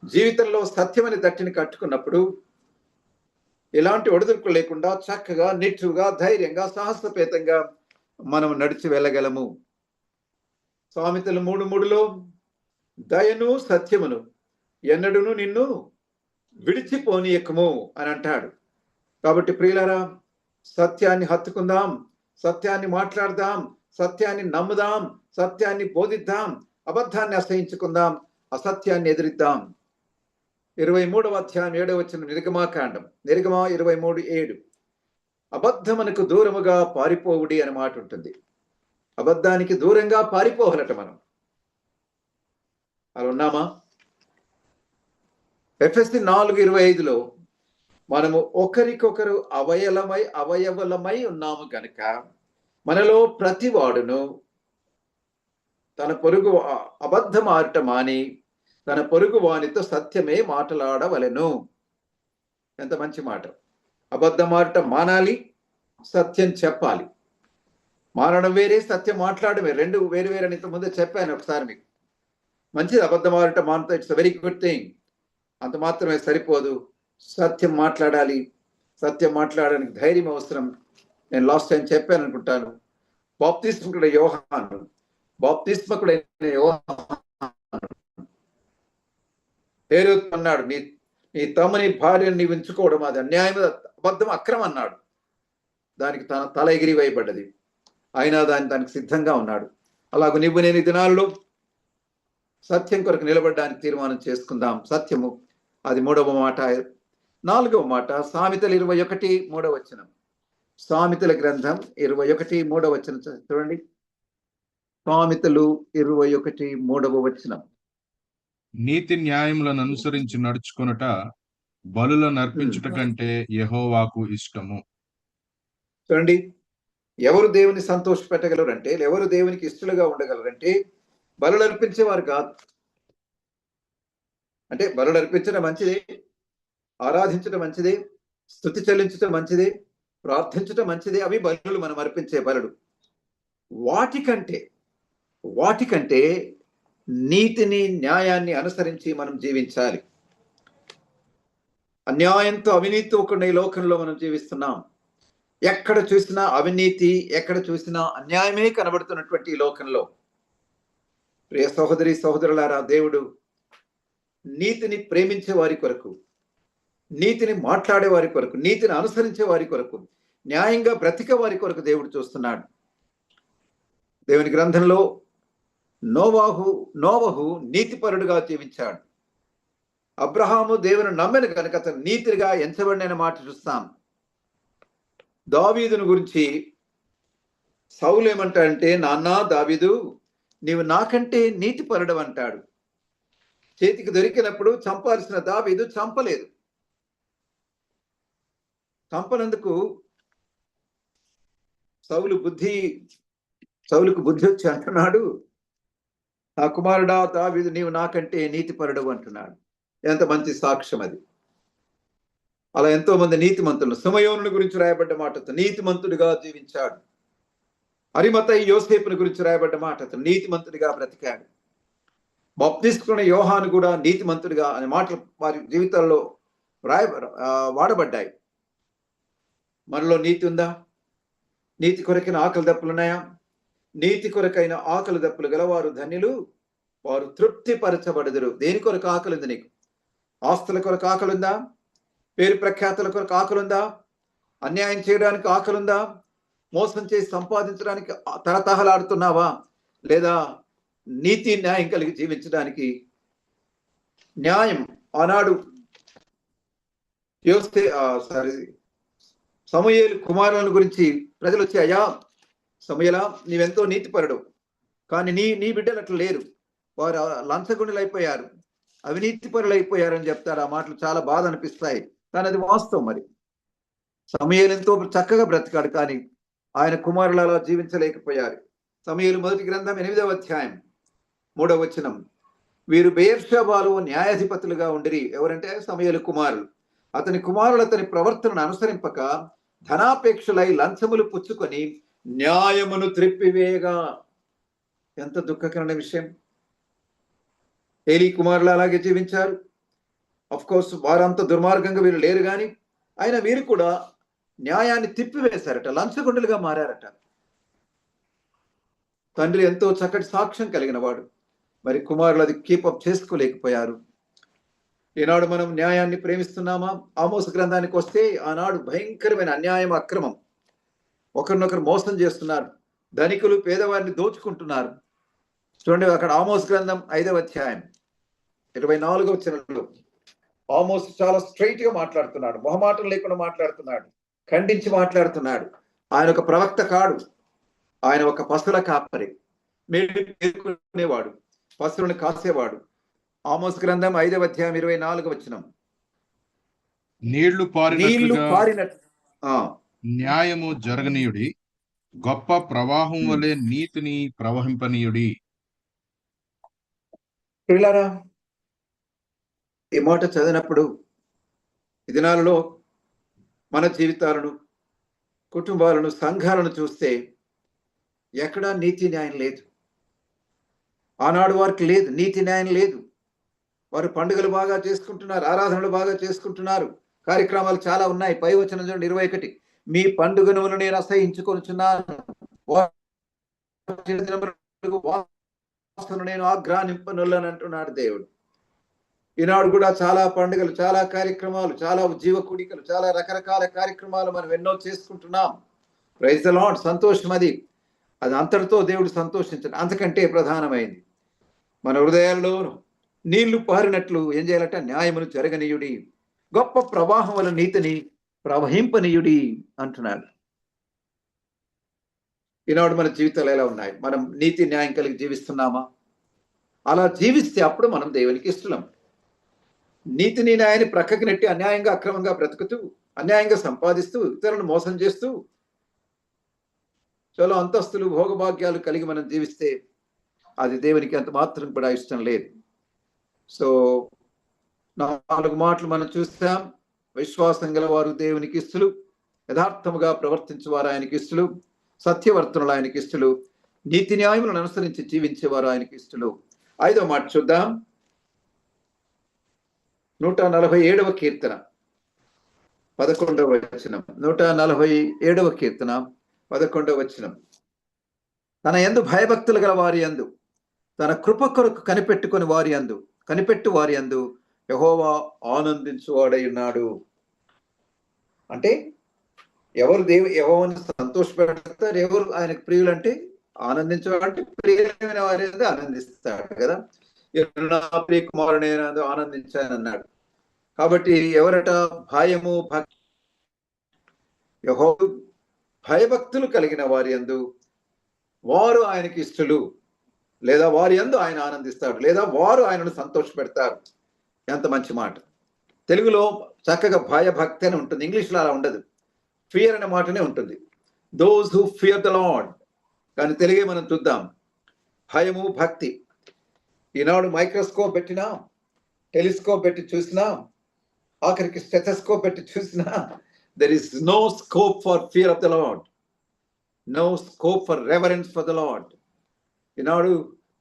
జీవితంలో సత్యం అనే దట్టిని కట్టుకున్నప్పుడు ఎలాంటి ఒడిదుడుకులు లేకుండా చక్కగా, నిట్టుగా, ధైర్యంగా, సాహసపేతంగా మనం నడిచి వెళ్ళగలము. సామెతలు 3:3లో దయను సత్యమును ఎన్నడూను నిన్ను విడిచిపోనీయకము అని అంటాడు. కాబట్టి ప్రియులారా, సత్యాన్ని హత్తుకుందాం, సత్యాన్ని మాట్లాడదాం, సత్యాన్ని నమ్ముదాం, సత్యాన్ని బోధిద్దాం, అబద్ధాన్ని అసహించుకుందాం, అసత్యాన్ని ఎదిరిద్దాం. 23వ అధ్యాయం 7వ వచనం నిర్గమాకాండం, నిర్గమ 23:7 అబద్ధమునకు దూరముగా పారిపోవుడి అని మాట ఉంటుంది. అబద్ధానికి దూరంగా పారిపోవాలట మనం. అలా ఉన్నామా? ఎఫెసీ 4:25లో మనము ఒకరికొకరు అవయవలమై ఉన్నాము కనుక మనలో ప్రతి వాడును తన పొరుగు అబద్ధం ఆడట మాని తన పొరుగు వానితో సత్యమే మాట్లాడవలెను. ఎంత మంచి మాట! అబద్ధం ఆడటం మానాలి, సత్యం చెప్పాలి. మానడం వేరే, సత్యం మాట్లాడమే రెండు వేరు వేరు అని ఇంతకుముందే చెప్పాను ఒకసారి మీకు. మంచిది, అబద్ధం ఆడటం మానతో, ఇట్స్ వెరీ గుడ్ థింగ్. అంత మాత్రమే సరిపోదు, సత్యం మాట్లాడాలి. సత్యం మాట్లాడడానికి ధైర్యం అవసరం. నేను లాస్ట్ టైం చెప్పాను అనుకుంటాను, బాప్తిస్మకుడైన యోహాను హేరోదు అన్నాడు, నీ నీ తమ్ముని భార్యను నీవు ఉంచుకోవడం అది అన్యాయం, అబద్ధం, అక్రమం అన్నాడు. దానికి తన తల ఎగిరి వేయబడ్డది. అయినా దానికి సిద్ధంగా ఉన్నాడు. అలాగూ నువ్వు నేను ఈ దినాల్లో సత్యం కొరకు నిలబడడానికి తీర్మానం చేసుకుందాం. సత్యము అది 3వ మాట. 4వ మాట సామెతలు 21:3. సామెతల గ్రంథం 21:3 చూడండి. సామెతలు 21:3. నీతి న్యాయములను అనుసరించి నడుచుకొనుట బలులను అర్పించుట కంటే యెహోవాకు ఇష్టము. చూడండి, ఎవరు దేవుని సంతోష పెట్టగలరంటే, ఎవరు దేవునికి ఇష్టలుగా ఉండగలరంటే బలులు అర్పించేవారు కాదు. అంటే బలులు అర్పించడం మంచిదే, ఆరాధించడం మంచిదే, స్తుతి చెల్లించడం మంచిదే, ప్రార్థించడం మంచిదే. అవి బలులు, మనం అర్పించే బలులు. వాటికంటే నీతిని న్యాయాన్ని అనుసరించి మనం జీవించాలి. అన్యాయంతో అవినీతితో కూడిన ఈ లోకంలో మనం జీవిస్తున్నాం. ఎక్కడ చూసినా అవినీతి, ఎక్కడ చూసినా అన్యాయమే కనబడుతున్నటువంటి ఈ లోకంలో ప్రియ సహోదరి సహోదరులారా, దేవుడు నీతిని ప్రేమించే వారి కొరకు, నీతిని మాట్లాడే వారి కొరకు, నీతిని అనుసరించే వారి కొరకు, న్యాయంగా బ్రతికే వారి కొరకు దేవుడు చూస్తున్నాడు. దేవుని గ్రంథంలో నోవహు నీతిపరుడుగా జీవించాడు. అబ్రహాము దేవుని నమ్మిన కనుక అతను నీతిగా ఎంచబడిన మాట చూస్తాం. దావీదును గురించి సౌలు ఏమంటాడంటే, నాన్న దావీదు, నీవు నాకంటే నీతిపరుడు అంటాడు. చేతికి దొరికినప్పుడు చంపాల్సిన దావీదు చంపలేదు. చంపనందుకు సౌలుకు బుద్ధి వచ్చి అంటున్నాడు, నా కుమారుడా దావీదు, నీవు నాకంటే నీతిపరుడు అంటున్నాడు. ఎంత మంచి సాక్ష్యం అది. అలా ఎంతో మంది నీతిమంతులు, సమయోనుని గురించి రాయబడ్డ మాటతో నీతిమంతుడిగా జీవించాడు. అరిమతయి యోసేపుని గురించి రాయబడ్డ మాటతో నీతిమంతుడిగా బ్రతికాడు. బాప్తిస్మకుడైన యోహాను కూడా నీతిమంతుడిగా అనే మాటలు వారి జీవితాల్లో వాడబడ్డాయి. మనలో నీతి ఉందా? నీతి కొరకైన ఆకలి దప్పులున్నాయా? నీతి కొరకైన ఆకలి దప్పులు గలవారు ధన్యులు, వారు తృప్తిపరచబడదురు. దేని కొరకు ఆకలి ఉంది నీకు? ఆస్తుల కొరకు ఆకలి ఉందా? పేరు ప్రఖ్యాతుల కొరకు ఆకలి ఉందా? అన్యాయం చేయడానికి ఆకలి ఉందా? మోసం చేసి సంపాదించడానికి తహతహలాడుతున్నావా? లేదా నీతి న్యాయం కలిగి జీవించడానికి? న్యాయం ఆనాడు సమూయేలు కుమారులను గురించి ప్రజలు వచ్చి, అయ్యా సమూయేలా, నీవెంతో నీతిపరుడు, కానీ నీ బిడ్డలు అట్లా లేరు, వారు లంచగొండలు అయిపోయారు, అవినీతి పరులు అయిపోయారు అని చెప్తారు. ఆ మాటలు చాలా బాధ అనిపిస్తాయి, కానీ అది వాస్తవం. మరి సమూయేలు ఎంతో చక్కగా బ్రతికాడు, కానీ ఆయన కుమారులు అలా జీవించలేకపోయారు. సమూయేలు మొదటి గ్రంథం 8వ అధ్యాయం 3వ వచనం, వీరు బెయేర్షెబాలో న్యాయాధిపతులుగా ఉండిరి. ఎవరంటే సమూయేలు కుమారులు. అతని కుమారులు అతని ప్రవర్తనను అనుసరింపక ధనాపేక్షలై లంచములు పుచ్చుకొని న్యాయమును త్రిప్పివేయగా. ఎంత దుఃఖకరమైన విషయం. ఏలీ కుమారులు అలాగే జీవించారు. అఫ్ కోర్స్ వారంతా దుర్మార్గంగా వీరు లేరు, కానీ ఆయన వీరు కూడా న్యాయాన్ని తిప్పివేశారట, లంచగొండలుగా మారారట. తండ్రి ఎంతో చక్కటి సాక్ష్యం కలిగిన వాడు, మరి కుమారులు అది కీపప్ చేసుకోలేకపోయారు. ఈనాడు మనం న్యాయాన్ని ప్రేమిస్తున్నామా? ఆమోసు గ్రంథానికి వస్తే ఆనాడు భయంకరమైన అన్యాయం, అక్రమం, ఒకరినొకరు మోసం చేస్తున్నారు, ధనికులు పేదవారిని దోచుకుంటున్నారు. చూడండి, అక్కడ ఆమోసు గ్రంథం 5వ అధ్యాయం 24వ వచనంలో ఆమోసు చాలా స్ట్రైట్ గా మాట్లాడుతున్నాడు, మొహమాటం లేకుండా మాట్లాడుతున్నాడు, ఖండించి మాట్లాడుతున్నాడు. ఆయన ఒక ప్రవక్త కాడు, ఆయన ఒక పశువుల కాపరి, మేలుకునేవాడు, పశువులను కాసేవాడు. ఆమోసు గ్రంథం 5వ అధ్యాయం 24వ వచనం, నీళ్లు పారినట్టు న్యాయము జరగనీయుడి, గొప్ప ప్రవాహం వలె నీతిని ప్రవహింపనీయుడి. పిల్లారా, ఈ మాట చదివినప్పుడు ఈ దినాలలో మన జీవితాలను, కుటుంబాలను, సంఘాలను చూస్తే ఎక్కడా నీతి న్యాయం లేదు. ఆనాడు వారికి లేదు, నీతి న్యాయం లేదు. వారు పండుగలు బాగా చేసుకుంటున్నారు, ఆరాధనలు బాగా చేసుకుంటున్నారు, కార్యక్రమాలు చాలా ఉన్నాయి. పై వచనం చూడండి 21. మీ పండుగను నేను అసహించుకొనుచున్నాను, నేను ఆగ్రహింపనులను అంటున్నాడు దేవుడు. ఈనాడు కూడా చాలా పండుగలు, చాలా కార్యక్రమాలు, చాలా ఉజ్జీవ కూడికలు, చాలా రకరకాల కార్యక్రమాలు మనం ఎన్నో చేసుకుంటున్నాం. Praise the lord. సంతోషం. అది అంతటితో దేవుడు సంతోషించడు. అంతకంటే ప్రధానమైంది మన హృదయాల్లో నీళ్లు పారినట్లు ఏం చేయాలట? న్యాయమును జరగనీయుడి, గొప్ప ప్రవాహం వల్ల నీతిని ప్రవహింపనీయుడి అంటున్నాడు. ఈనాడు మన జీవితాలు ఎలా ఉన్నాయి? మనం నీతి న్యాయం కలిగి జీవిస్తున్నామా? అలా జీవిస్తే అప్పుడు మనం దేవునికి ఇష్టం. నీతిని న్యాయాన్ని ప్రక్కకి నెట్టి అన్యాయంగా అక్రమంగా బ్రతుకుతూ, అన్యాయంగా సంపాదిస్తూ, ఇతరులను మోసం చేస్తూ, చాలా అంతస్తులు భోగభాగ్యాలు కలిగి మనం జీవిస్తే అది దేవునికి అంత మాత్రం కూడా ఇష్టం లేదు. సో 4 మాటలు మనం చూస్తాం. విశ్వాసం గల వారు దేవునికి ఇష్టలు, యథార్థముగా ప్రవర్తించేవారు ఆయనకి ఇష్టలు, సత్యవర్తనులు ఆయనకి ఇష్టలు, నీతి న్యాయములను అనుసరించి జీవించేవారు ఆయనకి ఇష్టలు. 5వ మాట చూద్దాం. 147వ కీర్తన 11వ వచనం. 147వ కీర్తన 11వ వచనం. తన యందు భయభక్తులు గల వారి యందు, తన కృప కొరకు కనిపెట్టు వారి యందు యెహోవా ఆనందించువాడై ఉన్నాడు. అంటే ఎవరు యెహోవాను సంతోషపెడతారు, ఎవరు ఆయనకు ప్రియులు అంటే ఆనందించేవాడంటే ప్రియమైన వారి ఆనందిస్తాడు కదా. నా ప్రియ కుమారుడు ఆనందించానన్నాడు. కాబట్టి ఎవరట? భయము భక్తి, యెహోవా భయభక్తులు కలిగిన వారి యందు వారు ఆయనకి ఇష్టలు, లేదా వారి యందు ఆయన ఆనందిస్తాడు, లేదా వారు ఆయనను సంతోషపెడతారు. ఎంత మంచి మాట. తెలుగులో చక్కగా భయభక్తి అని ఉంటుంది, ఇంగ్లీష్లో అలా ఉండదు. ఫియర్ అనే మాటనే ఉంటుంది. Those who fear the lord. కానీ తెలుగే మనం చూద్దాం. భయము భక్తి. ఈనాడు మైక్రోస్కోప్ పెట్టినా, టెలిస్కోప్ పెట్టి చూసినా, ఆఖరికి స్టెథోస్కోప్ పెట్టి చూసినా, there is no scope for fear of the Lord, no scope for reverence for the Lord. ఈనాడు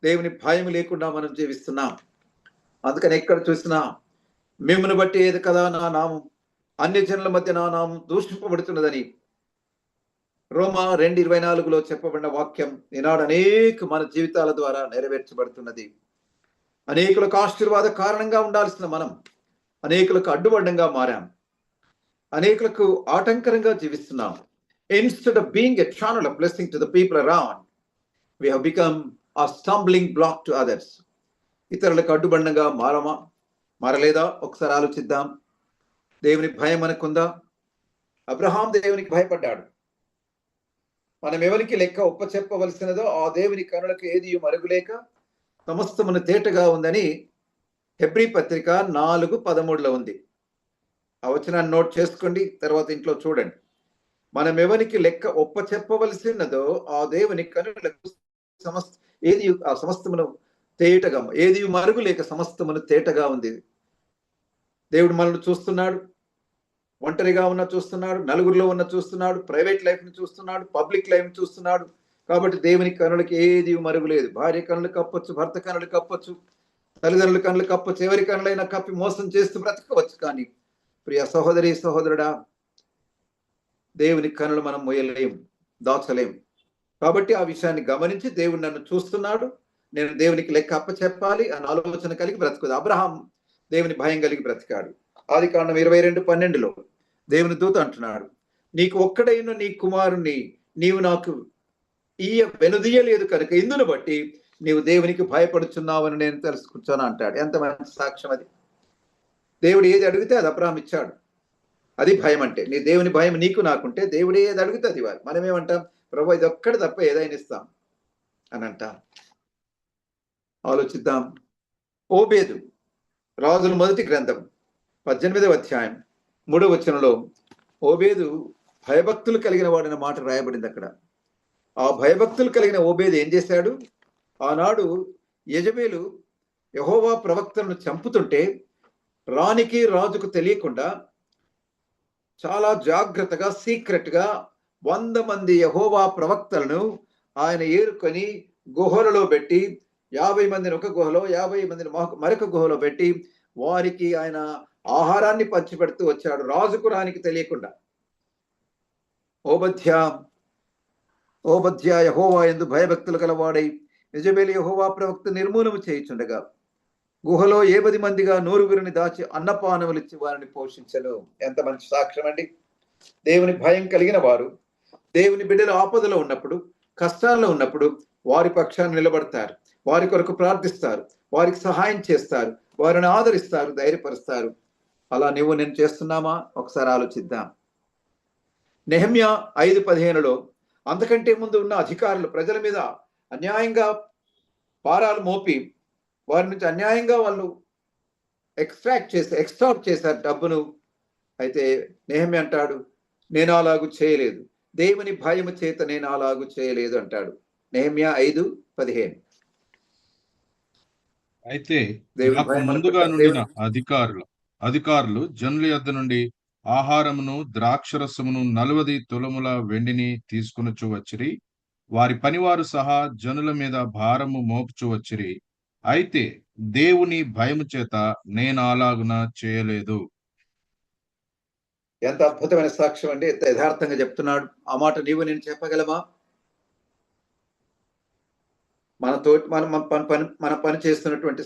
దేవుని భయం లేకుండా మనం జీవిస్తున్నాం. అందుకని ఎక్కడ చూసినా మిమ్మల్ని బట్టి ఏది కదా నా నామం అన్య జనుల మధ్య నా నామం దూషింపబడుతున్నదని రోమా 2:24లో చెప్పబడిన వాక్యం ఈనాడు అనేక మన జీవితాల ద్వారా నెరవేర్చబడుతున్నది. అనేకులకు ఆశీర్వాద కారణంగా ఉండాల్సిన మనం అనేకులకు అడ్డుబండంగా మారాం, అనేకులకు ఆటంకరంగా జీవిస్తున్నాం. Instead of being a channel of blessing to the people around, we have become a stumbling block to others. ఇతరులకు అడ్డుబండంగా మారలేదా? ఒకసారి ఆలోచిద్దాం. దేవుని భయం మనకుందా? అబ్రహాం దేవునికి భయపడ్డాడు. మనం ఎవరికి లెక్క ఒప్ప చెప్పవలసినదో ఆ దేవుని కనులకు ఏది మరుగులేక సమస్తమును తేటగా ఉందని హెబ్రీ పత్రిక 4:13లో ఉంది. ఆ వచనాన్ని నోట్ చేసుకోండి, తర్వాత ఇంట్లో చూడండి. మనం ఎవరికి లెక్క ఒప్ప చెప్పవలసినదో ఆ దేవుని కనులకు సమస్తమును తేటగా, ఏది మరుగు లేక సమస్తమును తేటగా ఉంది. దేవుడు మనల్ని చూస్తున్నాడు. ఒంటరిగా ఉన్న చూస్తున్నాడు, నలుగురిలో ఉన్న చూస్తున్నాడు, ప్రైవేట్ లైఫ్ ని చూస్తున్నాడు, పబ్లిక్ లైఫ్ చూస్తున్నాడు. కాబట్టి దేవుని కనులకి ఏది మరుగు లేదు. భార్య కనులు కప్పొచ్చు, భర్త కనులు కప్పొచ్చు, తల్లిదండ్రుల కనులు కప్పొచ్చు, ఎవరి కనులైనా కప్పి మోసం చేస్తూ బ్రతకవచ్చు. కానీ ప్రియ సహోదరి సహోదరుడా, దేవుని కనులు మనం మొయ్యలేం, దాచలేం. కాబట్టి ఆ విషయాన్ని గమనించి దేవుడు నన్ను చూస్తున్నాడు, నేను దేవునికి లెక్క అప్ప చెప్పాలి అని ఆలోచన కలిగి బ్రతుకుదు. అబ్రహాం దేవుని భయం కలిగి బ్రతికాడు. ఆదికాండం 22:12లో దేవుని దూత అంటున్నాడు, నీకు ఒక్కడైన నీ కుమారుణ్ణి నీవు నాకు వెనుదీయలేదు కనుక ఇందును బట్టి నీవు దేవునికి భయపడుచున్నావని నేను తెలుసుకుంటాను అంటాడు. ఎంత మంచి సాక్ష్యం అది. దేవుడు ఏది అడిగితే అది అబ్రహాం ఇచ్చాడు. అది భయం అంటే. నీ దేవుని భయం నీకు నాకుంటే దేవుడు ఏది అడిగితే అది ఇవ్వాలి. మనం ఏమంటాం? ప్రభు ఇది ఒక్కటి తప్ప ఏదైనా ఇస్తాం అని అంటాం. ఆలోచిద్దాం. ఓబేదు, రాజుల మొదటి గ్రంథం 18వ అధ్యాయం 3వ వచనంలో ఓబేదు భయభక్తులు కలిగిన వాడిన మాట రాయబడింది అక్కడ. ఆ భయభక్తులు కలిగిన ఓబేదు ఏం చేశాడు? ఆనాడు యెజబెలు యెహోవా ప్రవక్తలను చంపుతుంటే రాణికి రాజుకు తెలియకుండా చాలా జాగ్రత్తగా సీక్రెట్ గా 100 మంది యెహోవా ప్రవక్తలను ఆయన ఏరుకొని గుహలలో పెట్టి 50 మందిని ఒక గుహలో, 50 మందిని మరొక గుహలో పెట్టి వారికి ఆయన ఆహారాన్ని పంచిపెడుతూ వచ్చాడు, రాజుకు రానికి తెలియకుండా. ఓబద్యా యెహోవా యందు భయభక్తులు కలవాడై యెజెబెలు యెహోవా ప్రవక్త నిర్మూలము చేయుచుండగా గుహలో 10 మందిగా 100 దాచి అన్నపానములు ఇచ్చి వారిని పోషించను. ఎంత మంచి సాక్ష్యం అండి. దేవుని భయం కలిగిన వారు దేవుని బిడ్డలు ఆపదలో ఉన్నప్పుడు, కష్టాల్లో ఉన్నప్పుడు వారి పక్షాన్ని నిలబడతారు, వారి కొరకు ప్రార్థిస్తారు, వారికి సహాయం చేస్తారు, వారిని ఆదరిస్తారు, ధైర్యపరుస్తారు. అలా నువ్వు నేను చేస్తున్నామా? ఒకసారి ఆలోచిద్దాం. నెహెమ్యా 5:15లో అంతకంటే ముందు ఉన్న అధికారులు ప్రజల మీద అన్యాయంగా భారాలు మోపి వారి నుంచి అన్యాయంగా వాళ్ళు ఎక్స్ట్రాక్ట్ చేశారు డబ్బును. అయితే నెహెమ్యా అంటాడు, నేను అలాగూ చేయలేదు, దేవుని భయము చేత నేను అలాగూ చేయలేదు అంటాడు. నెహెమ్యా 5:15. అయితే దేవుని నాకు భయం ముందుగా మనకు నుండిన అధికారులు జనుల యొద్ద నుండి ఆహారమును ద్రాక్షరసమును 40 తులముల వెండిని తీసుకొనుచు వచ్చిరి. వారి పనివారు సహా జనుల మీద భారము మోపుచు వచ్చిరి. అయితే దేవుని భయము చేత నేను అలాగున చేయలేదు. ఎంత అద్భుతమైన సాక్ష్యం అండి. ఎంత యథార్థంగా చెప్తున్నాడు. ఆ మాట నీవు నేను చెప్పగలమా? మన పని చేస్తున్నటువంటి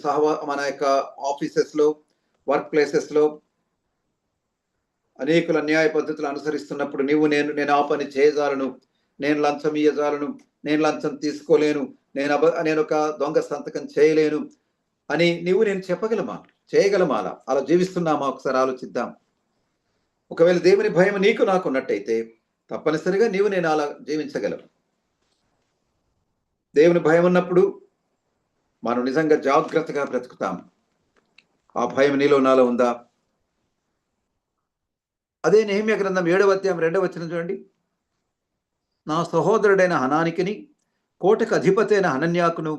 మన యొక్క ఆఫీసెస్ లో, వర్క్ ప్లేసెస్ లో అనేకుల న్యాయ పద్ధతులు అనుసరిస్తున్నప్పుడు నేను ఆ పని చేయజాలను, నేను లంచం ఇయ్యజాలను, నేను లంచం తీసుకోలేను, నేను ఒక దొంగ సంతకం చేయలేను అని నేను చేయగలమా? అలా జీవిస్తున్నామా? ఒకసారి ఆలోచిద్దాం. ఒకవేళ దేవుని భయం నీకు నాకు ఉన్నట్టయితే తప్పనిసరిగా నేను అలా జీవించగలం. దేవుని భయం ఉన్నప్పుడు మనం నిజంగా జాగ్రత్తగా బ్రతుకుతాం. ఆ భయం నీలో నాలో ఉందా? అదే నెహెమ్యా గ్రంథం 7వ అధ్యాయం 2వ వచనం చూడండి. నా సహోదరుడైన హనానికిని కోటకు అధిపతి అయిన హనన్యాకును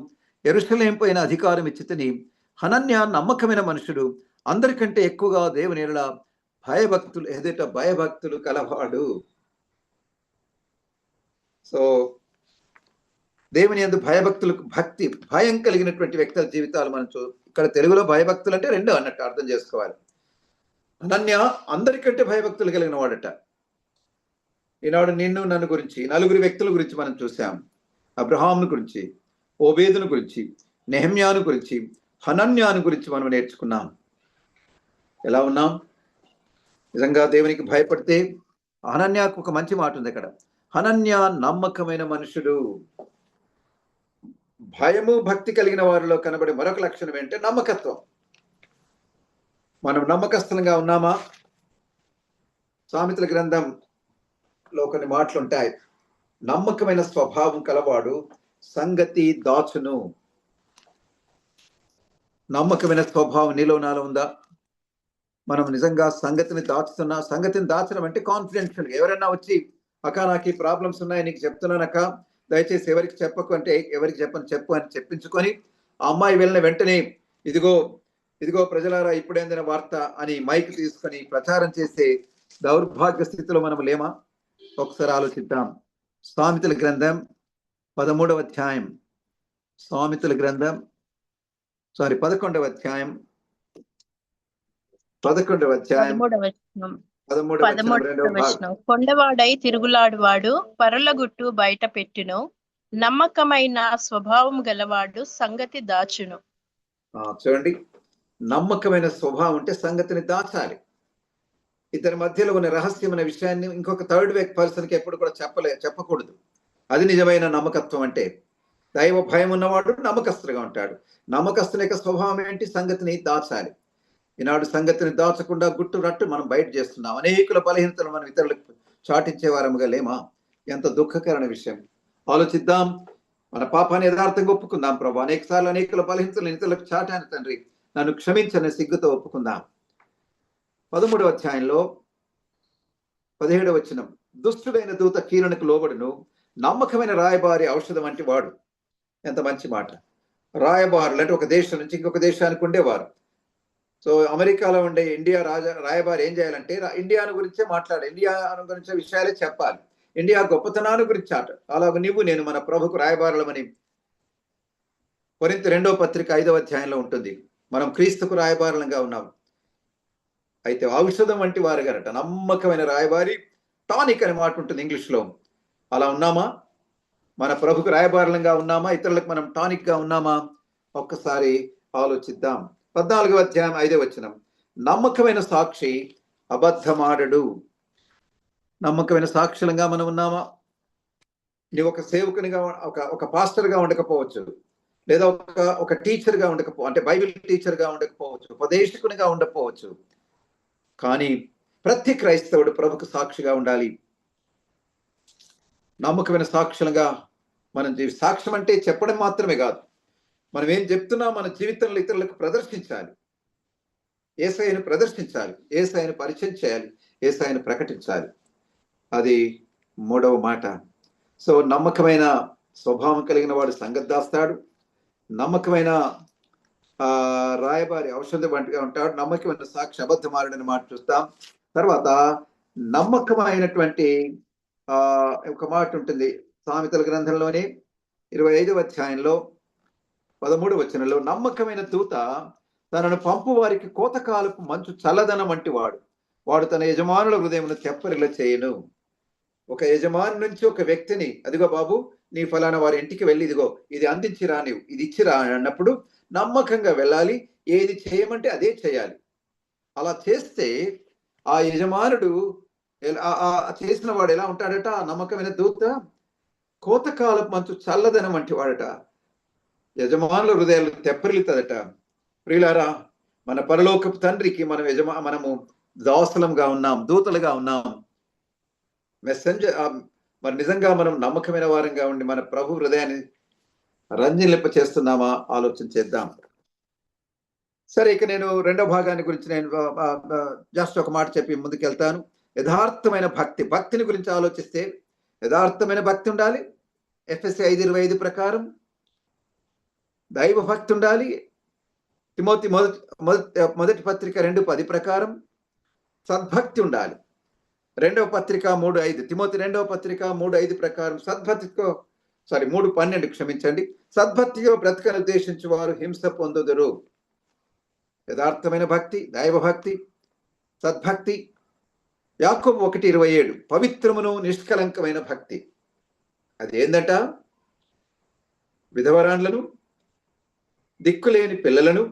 యెరూషలేము పైన అధికారం ఇచ్చితిని. హనన్య నమ్మకమైన మనుషుడు, అందరికంటే ఎక్కువగా దేవుని ఎడల భయభక్తులు కలవాడు. సో దేవుని యందు భయం కలిగినటువంటి వ్యక్తుల జీవితాలు మనం ఇక్కడ తెలుగులో భయభక్తులు అంటే 2 అన్నట్టు అర్థం చేసుకోవాలి. అనన్య అందరికంటే భయభక్తులు కలిగిన వాడట. ఈనాడు నన్ను గురించి 4 వ్యక్తుల గురించి మనం చూసాం. అబ్రహామును గురించి, ఓబేదును గురించి, నెహెమ్యాను గురించి, హనన్యాను గురించి మనం నేర్చుకున్నాం. ఎలా ఉన్నాం? నిజంగా దేవునికి భయపడితే హనన్యాకు ఒక మంచి మాట ఉంది అక్కడ. హనన్య నమ్మకమైన మనుషుడు. భయము భక్తి కలిగిన వారిలో కనబడే మరొక లక్షణం ఏంటంటే నమ్మకత్వం. మనం నమ్మకస్తులుగా ఉన్నామా? సామెతల గ్రంథంలో కొన్ని మాటలు ఉంటాయి. నమ్మకమైన స్వభావం కలవాడు సంగతి దాచును. నమ్మకమైన స్వభావం నీలో నాలో ఉందా? మనం నిజంగా సంగతిని దాచడం అంటే కాన్ఫిడెన్షియల్. ఎవరైనా వచ్చి అక్క నాకు ఈ ప్రాబ్లమ్స్ ఉన్నాయి, నీకు చెప్తున్నానక్క, దయచేసి ఎవరికి చెప్పకు అంటే ఎవరికి చెప్పు అని చెప్పించుకొని ఆ అమ్మాయి వెళ్ళిన వెంటనే ఇదిగో ప్రజలారా ఇప్పుడేందిన వార్త అని మైక్ తీసుకొని ప్రచారం చేసే దౌర్భాగ్య స్థితిలో మనం లేమా? ఒకసారి ఆలోచిద్దాం. సామెతల గ్రంథం 11వ అధ్యాయం 11వ అధ్యాయం 13వ వచనం. కొండవాడై తిరుగులాడువాడు పరలగుట్టు బయట పెట్టును, నమ్మకమైన స్వభావం గలవాడు సంగతి దాచును. చూడండి, నమ్మకమైన స్వభావం అంటే సంగతిని దాచాలి. ఇతని మధ్యలో ఉన్న రహస్యమైన విషయాన్ని ఇంకొక థర్డ్ పర్సన్కి ఎప్పుడు కూడా చెప్పకూడదు. అది నిజమైన నమ్మకత్వం అంటే. దైవ భయం ఉన్నవాడు నమ్మకస్తులుగా ఉంటాడు. నమ్మకస్తుల యొక్క స్వభావం ఏంటి? సంగతిని దాచాలి. ఈనాడు సంగతిని దాచకుండా గుట్టు రట్టు మనం బయట చేస్తున్నాం. అనేకుల బలహీనతలు మనం ఇతరులకు చాటించే వారముగా లేమా? ఎంత దుఃఖకరమైన విషయం. ఆలోచిద్దాం. మన పాపాన్ని యథార్థంగా ఒప్పుకుందాం. ప్రభు, అనేకుల బలహీనతలను ఇతరులకు చాటాను తండ్రి, నన్ను క్షమించని సిగ్గుతో ఒప్పుకుందాం. 13వ అధ్యాయంలో 17వ వచనం. దుష్టుడైన దూత కీరణకు లోబడును, నమ్మకమైన రాయబారి ఔషధం వంటి వాడు. ఎంత మంచి మాట. రాయబారులు అంటే ఒక దేశం నుంచి ఇంకొక దేశానికి ఉండేవారు. సో అమెరికాలో ఉండే ఇండియా రాయబారి ఏం చేయాలంటే ఇండియాను గురించే ఇండియాను గురించే విషయాలే చెప్పాలి. ఇండియా గొప్పతనాన్ని గురించి అలాగ నేను మన ప్రభుకు రాయబారులమని కొరింథీ 2వ పత్రిక 5వ అధ్యాయంలో ఉంటుంది. మనం క్రీస్తుకు రాయబారులంగా ఉన్నాం. అయితే ఔషధం వంటి వారు గారట, నమ్మకమైన రాయబారి, టానిక్ అనే మాట ఉంటుంది ఇంగ్లీష్లో. అలా ఉన్నామా? మన ప్రభుకు రాయబారులంగా ఉన్నామా? ఇతరులకు మనం టానిక్ గా ఉన్నామా? ఒక్కసారి ఆలోచిద్దాం. 14వ అధ్యాయం 5వ వచనం, నమ్మకమైన సాక్షి అబద్ధమాడడు. నమ్మకమైన సాక్షులంగా మనం ఉన్నామా? నీవు ఒక సేవకునిగా, ఒక పాస్టర్గా ఉండకపోవచ్చు, లేదా ఒక టీచర్గా అంటే బైబిల్ టీచర్గా ఉండకపోవచ్చు, ఉపదేశకునిగా ఉండకపోవచ్చు. కానీ ప్రతి క్రైస్తవుడు ప్రభుకు సాక్షిగా ఉండాలి. నమ్మకమైన సాక్షులుగా మనం సాక్ష్యం అంటే చెప్పడం మాత్రమే కాదు, మనం ఏం చెప్తున్నా మన జీవితంలో ఇతరులకు ప్రదర్శించాలి. యేసయ్యను ప్రదర్శించాలి, యేసయ్యను పరిచయం చేయాలి, యేసయ్యను ప్రకటించాలి. అది 3వ మాట. సో నమ్మకమైన స్వభావం కలిగిన వాడు సంగతి దాస్తాడు. నమ్మకమైన రాయబారి ఔషధం వంటిగా ఉంటాడు. నమ్మకమైన సాక్షి అబద్ధమారడని మాట చూస్తాం. తర్వాత నమ్మకమైనటువంటి ఒక మాట ఉంటుంది సామెతల గ్రంథంలోని 25వ అధ్యాయంలో 13వ వచనంలో, నమ్మకమైన దూత తనను పంపు వారికి కోతకాలపు మంచు చల్లదనం వంటి వాడు తన యజమానుల హృదయమును తెప్పరిల్ల చేయను. ఒక యజమాని నుంచి ఒక వ్యక్తిని, అదిగో బాబు నీ ఫలానా వారి ఇంటికి వెళ్ళి ఇదిగో ఇది అందించిరా, నీవు ఇది ఇచ్చిరా అన్నప్పుడు నమ్మకంగా వెళ్ళాలి. ఏది చేయమంటే అదే చేయాలి. అలా చేస్తే ఆ యజమానుడు చేసిన వాడు ఎలా ఉంటాడట? ఆ నమ్మకమైన దూత కోతకాలపు మంచు చల్లదనం వంటి వాడట, యజమానుల హృదయాలు తెప్పరిల్లుతుందట. ప్రియులారా, మన పరలోకపు తండ్రికి మనము దాసులంగా ఉన్నాం, దూతలుగా ఉన్నాం, మెసెంజర్. మరి నిజంగా మనం నమ్మకమైన వారంగా ఉండి మన ప్రభు హృదయాన్ని రంజిల్లింప చేస్తున్నామా? ఆలోచన చేద్దాం. సరే, ఇక నేను 2వ భాగాన్ని గురించి నేను జస్ట్ ఒక మాట చెప్పి ముందుకెళ్తాను. యథార్థమైన భక్తిని గురించి ఆలోచిస్తే యథార్థమైన భక్తి ఉండాలి. ఎఫెసీ 5:25 ప్రకారం దైవ భక్తి ఉండాలి. తిమోతి మొదటి పత్రిక 2:10 ప్రకారం సద్భక్తి ఉండాలి. 2వ పత్రిక 3:5, తిమోతి 2వ పత్రిక 3:5 ప్రకారం 3:12 క్షమించండి, సద్భక్తిగా బ్రతకను ఉద్దేశించి వారు హింస పొందుదురు. యథార్థమైన భక్తి, దైవభక్తి, సద్భక్తి. యాకోబు 1:27, పవిత్రమును నిష్కలంకమైన భక్తి. అది ఏందట? విధవరాండ్లను, దిక్కులేని పిల్లలను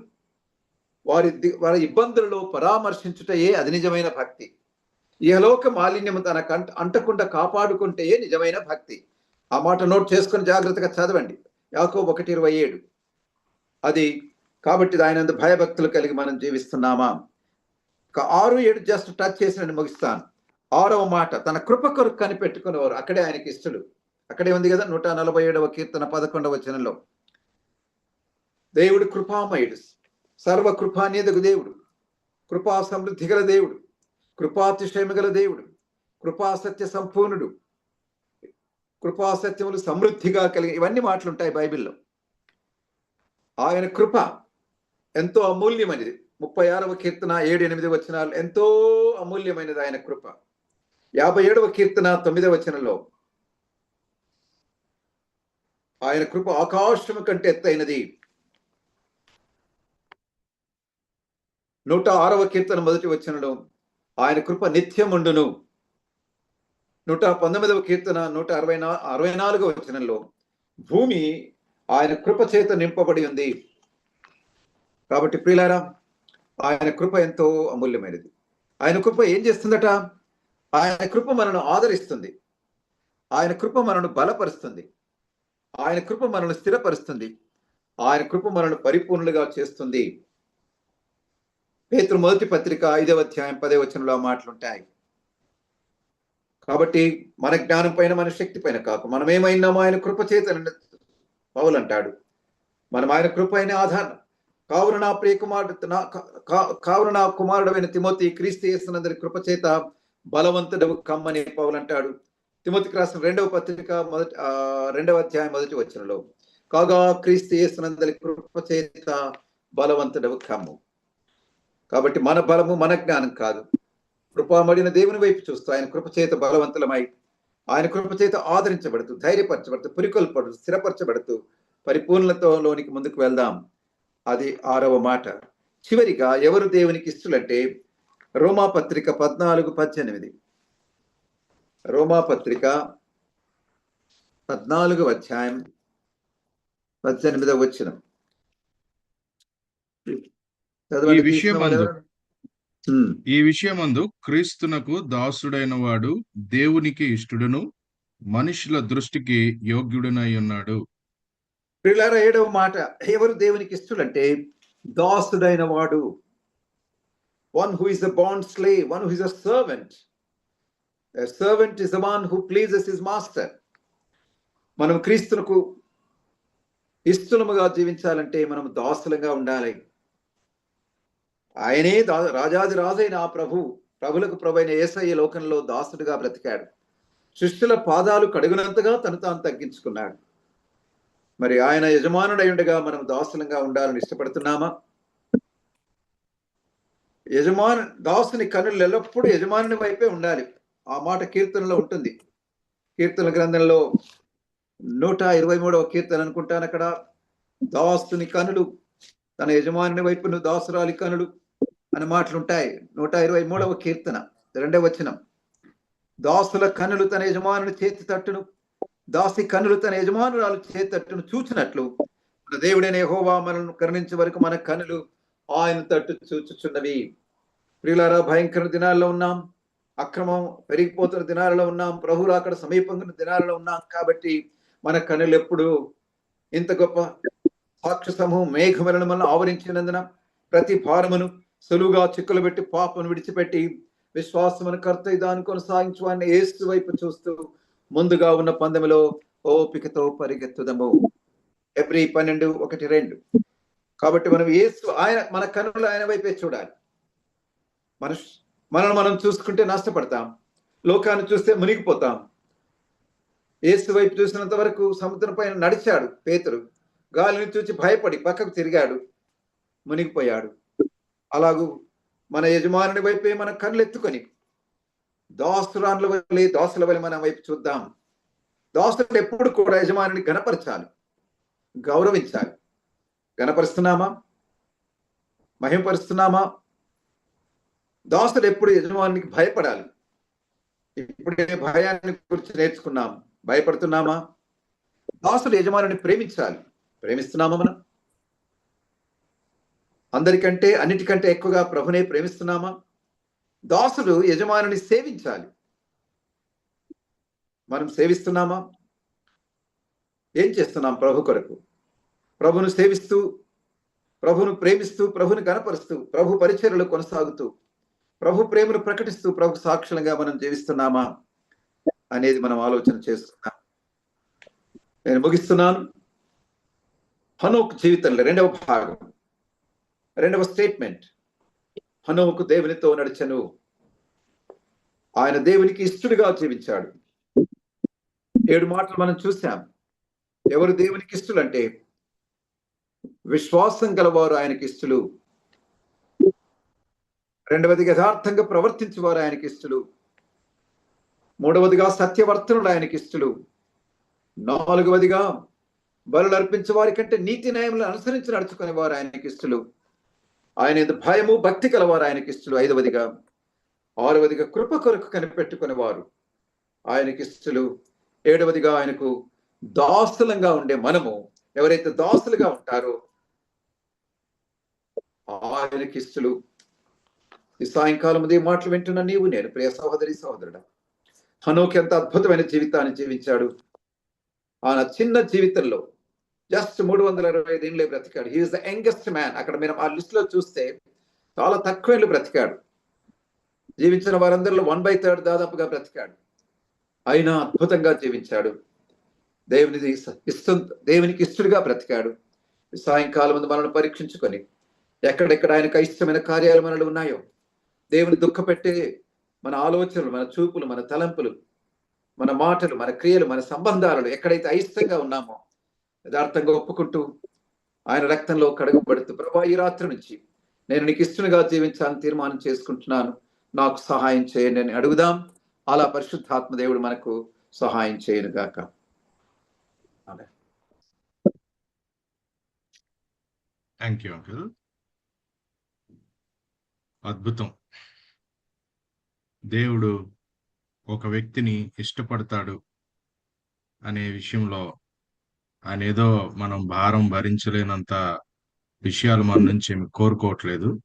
వారి ఇబ్బందులలో పరామర్శించుటయే అది నిజమైన భక్తి. ఇహలోక మాలిన్యము తనకు అంటకుండా కాపాడుకుంటేయే నిజమైన భక్తి. ఆ మాట నోట్ చేసుకొని జాగ్రత్తగా చదవండి. యాకోబు 1:27. అది కాబట్టి ఆయనందు భయభక్తులు కలిగి మనం జీవిస్తున్నామా? 6-7 జస్ట్ టచ్ చేసి నేను ముగిస్తాను. 6వ మాట, తన కృప కొరకు కనిపెట్టుకునేవారు. అక్కడే ఆయనకి ఇష్టడు. అక్కడే ఉంది కదా 147వ కీర్తన 11వ వచనంలో, దేవుడు కృపామయుడు, సర్వకృపానిధకు దేవుడు, కృపా సమృద్ధి గల దేవుడు, కృపాతిశయము గల దేవుడు, కృపాసత్య సంపూర్ణుడు, కృపాసత్యములు సమృద్ధిగా కలిగి, ఇవన్నీ మాటలుంటాయి బైబిల్లో. ఆయన కృప ఎంతో అమూల్యమైనది. 36వ కీర్తన 7-8 వచనాలు ఎంతో అమూల్యమైనది ఆయన కృప. 57వ కీర్తన 9వ వచనంలో ఆయన కృప ఆకాశము కంటే ఎత్తైనది. 106వ కీర్తన 1వ వచనంలో ఆయన కృప నిత్యముండును. 119వ కీర్తన 164వ వచనంలో భూమి ఆయన కృప చేత నింపబడి ఉంది. కాబట్టి ప్రియులారా, ఆయన కృప ఎంతో అమూల్యమైనది. ఆయన కృప ఏం చేస్తుందట? ఆయన కృప మనను ఆదరిస్తుంది, ఆయన కృప మనను బలపరుస్తుంది, ఆయన కృప మనను స్థిరపరుస్తుంది, ఆయన కృప మనను పరిపూర్ణులుగా చేస్తుంది. పేతురు మొదటి పత్రిక 5వ అధ్యాయం 10వ వచనంలో మాటలుంటాయి. కాబట్టి మన జ్ఞానం పైన, మన శక్తి పైన కాక మనం ఏమైనామో ఆయన కృప చేత పౌలు అంటాడు, మనం ఆయన కృప అయిన ఆధారం. కావున నా కుమారుడైన తిమోతి, క్రీస్తు యేసునందరి కృప చేత బలవంతుడవు కమ్మని పౌలు అంటాడు. తిమోతికి రాసిన 2వ పత్రిక 2వ అధ్యాయం 1వ వచనంలో, కాగా క్రీస్తు యేసునందరి కృప చేత బలవంతుడవు కమ్ము. కాబట్టి మన బలము, మన జ్ఞానం కాదు, కృపామడిన దేవుని వైపు చూస్తూ ఆయన కృప చేత బలవంతులమై, ఆయన కృప చేత ఆదరించబడుతూ, ధైర్యపరచబడుతూ, పురికొల్పడుతూ, స్థిరపరచబడుతూ పరిపూర్ణతలోనికి ముందుకు వెళ్దాం. అది 6వ మాట. చివరిగా ఎవరు దేవునికి ఇష్టలంటే రోమాపత్రిక 14:18. రోమాపత్రిక 14వ అధ్యాయం 18వ వచనం. ఈ విషయమందు క్రీస్తునకు దాసుడైన వాడు దేవునికి ఇష్టడును మనుషుల దృష్టికి యోగ్యుడనై ఉన్నాడు. ప్రియులారా, 7వ మాట, ఎవరు దేవునికి ఇష్టలంటే దాసుడైన వాడు. One who is a bond slave, one who is a servant. A servant is the one who pleases his master. మనం క్రీస్తునకు ఇష్టలుగా జీవించాలంటే మనం దాసులుగా ఉండాలి. ఆయనే రాజాది రాజైన ఆ ప్రభులకు ప్రభు అయిన యేసయ్య లోకంలో దాసుడిగా బ్రతికాడు. సృష్టిల పాదాలు కడుగునంతగా తను తాను తగ్గించుకున్నాడు. మరి ఆయన యజమానుడై ఉండగా మనం దాసులంగా ఉండాలని ఇష్టపడుతున్నామా? దాసుని కన్నులు ఎల్లప్పుడూ యజమానుని వైపే ఉండాలి. ఆ మాట కీర్తనలో ఉంటుంది. కీర్తన గ్రంథంలో 123వ కీర్తన అనుకుంటాను. అక్కడ దాసుని కనులు తన యజమానుని వైపును దాసురాలి కనులు అనే మాటలు ఉంటాయి. 123వ కీర్తన 2వ వచనం. దాసుల కనులు తన యజమానుని చేతి తట్టును, దాసి కనులు తన యజమానురాలు చేతి తట్టును చూచినట్లు మన దేవుడైన యెహోవా మనల్ని కరుణించే వరకు మన కనులు ఆయన తట్టు చూచుచున్నవి. ప్రియులారా, భయంకర దినాల్లో ఉన్నాం. అక్రమం పెరిగిపోతున్న దినాలలో ఉన్నాం. ప్రభువులు అక్కడ సమీపంగా దినాలలో ఉన్నాం. కాబట్టి మన కనులు ఎప్పుడు ఇంత గొప్ప సాక్షి సమూహం మేఘములను మనం ఆవరించినందున ప్రతి భారమును సులువుగా చిక్కులు పెట్టి పాపను విడిచిపెట్టి విశ్వాసమును కర్త దాన్ని కొనసాగించు వాడిని యేసు వైపు చూస్తూ ముందుగా ఉన్న పందెములో ఓపికతో పరిగెత్తుదము. ఎబ్రీ 12:1-2. కాబట్టి మనం యేసు మన కనులు ఆయన వైపే చూడాలి. మనల్ని మనం చూసుకుంటే నష్టపడతాం, లోకాన్ని చూస్తే మునిగిపోతాం. యేసు వైపు చూసినంత వరకు సముద్రం పైన నడిచాడు పేతురు. గాలిని చూసి భయపడి పక్కకు తిరిగాడు, మునిగిపోయాడు. అలాగూ మన యజమానుని వైపే మన కళ్ళు ఎత్తుకొని దాసుల వలె మన వైపు చూద్దాం. దాసుడు ఎప్పుడు కూడా యజమానిని గణపరచాలి, గౌరవించాలి. గణపరుస్తున్నామా? మహింపరుస్తున్నామా? దాసుడు ఎప్పుడు యజమానికి భయపడాలి. ఇప్పుడే భయాన్ని గురించి నేర్చుకున్నాం. భయపడుతున్నామా? దాసుడు యజమానిని ప్రేమించాలి. ప్రేమిస్తున్నామా? మనం అందరికంటే అన్నిటికంటే ఎక్కువగా ప్రభునే ప్రేమిస్తున్నామా? దాసుడు యజమానిని సేవించాలి. మనం సేవిస్తున్నామా? ఏం చేస్తున్నాం ప్రభు కొరకు? ప్రభును సేవిస్తూ, ప్రభును ప్రేమిస్తూ, ప్రభుని గణపరుస్తూ, ప్రభు పరిచర్యలు కొనసాగుతూ, ప్రభు ప్రేమను ప్రకటిస్తూ ప్రభు సాక్షులుగా మనం జీవిస్తున్నామా అనేది మనం ఆలోచన చేసుకున్నాం. నేను ముగిస్తున్నాను. హనోకు జీవితంలో 2వ భాగం, 2వ స్టేట్మెంట్. హనోకు దేవునితో నడిచెను. ఆయన దేవునికి ఇష్టడుగా జీవించాడు. 7 మాటలు మనం చూసాం. ఎవరు దేవునికి ఇష్టలు అంటే విశ్వాసం గలవారు ఆయనకి ఇష్టలు. 2వదిగా యథార్థంగా ప్రవర్తించేవారు ఆయనకి ఇష్టలు. 3వదిగా సత్యవర్తనులు ఆయనకి ఇష్టలు. 4వదిగా బలులు అర్పించే వారి కంటే నీతి న్యాయములను అనుసరించి నడుచుకునే వారు ఆయనకి ఇష్టలు. ఆయన భయము భక్తి కలవారు ఆయనకి ఇష్టలు. 5వదిగా 6వదిగా కృప కొరకు కనిపెట్టుకునేవారు ఆయనకి ఇష్టలు. 7వదిగా ఆయనకు దాసులంగా ఉండే మనము ఎవరైతే దాసులుగా ఉంటారో ఆయనకి ఇష్టలు. ఈ సాయంకాలం ఉదయం మాటలు వింటున్న నీవు నేను, ప్రియ సహోదరి సహోదరుడా, హనోకు ఎంత అద్భుతమైన జీవితాన్ని జీవించాడు. ఆయన చిన్న జీవితంలో జస్ట్ 365 ఏళ్ళే బ్రతికాడు. He is the youngest man. అక్కడ మీరు ఆ లిస్ట్ లో చూస్తే చాలా తక్కువ ఏళ్ళు బ్రతికాడు. జీవించిన వారందరిలో 1/3 దాదాపుగా బ్రతికాడు. అయినా అద్భుతంగా జీవించాడు. దేవునికి ఇష్టడుగా బ్రతికాడు. సాయంకాలం ముందు మనల్ని పరీక్షించుకొని ఎక్కడెక్కడ ఆయనకు ఇష్టమైన కార్యాలు మనలో ఉన్నాయో, దేవుని దుఃఖపెట్టే మన ఆలోచనలు, మన చూపులు, మన తలంపులు, మన మాటలు, మన క్రియలు, మన సంబంధాలను ఎక్కడైతే అయిష్టంగా ఉన్నామో యథార్థంగా ఒప్పుకుంటూ ఆయన రక్తంలో కడగబడుతూ, ప్రభా ఈ రాత్రి నుంచి నేను నీకు ఇష్టంగా జీవించాలని తీర్మానం చేసుకుంటున్నాను, నాకు సహాయం చేయండి అని అడుగుదాం. అలా పరిశుద్ధాత్మ దేవుడు మనకు సహాయం చేయను గాక. ఆమేన్. Thank you uncle. అద్భుతం. దేవుడు ఒక వ్యక్తిని ఇష్టపడతాడు అనే విషయంలో ఆయన ఏదో మనం భారం భరించలేనంత విషయాలు మన నుంచి ఏమి కోరుకోవట్లేదు.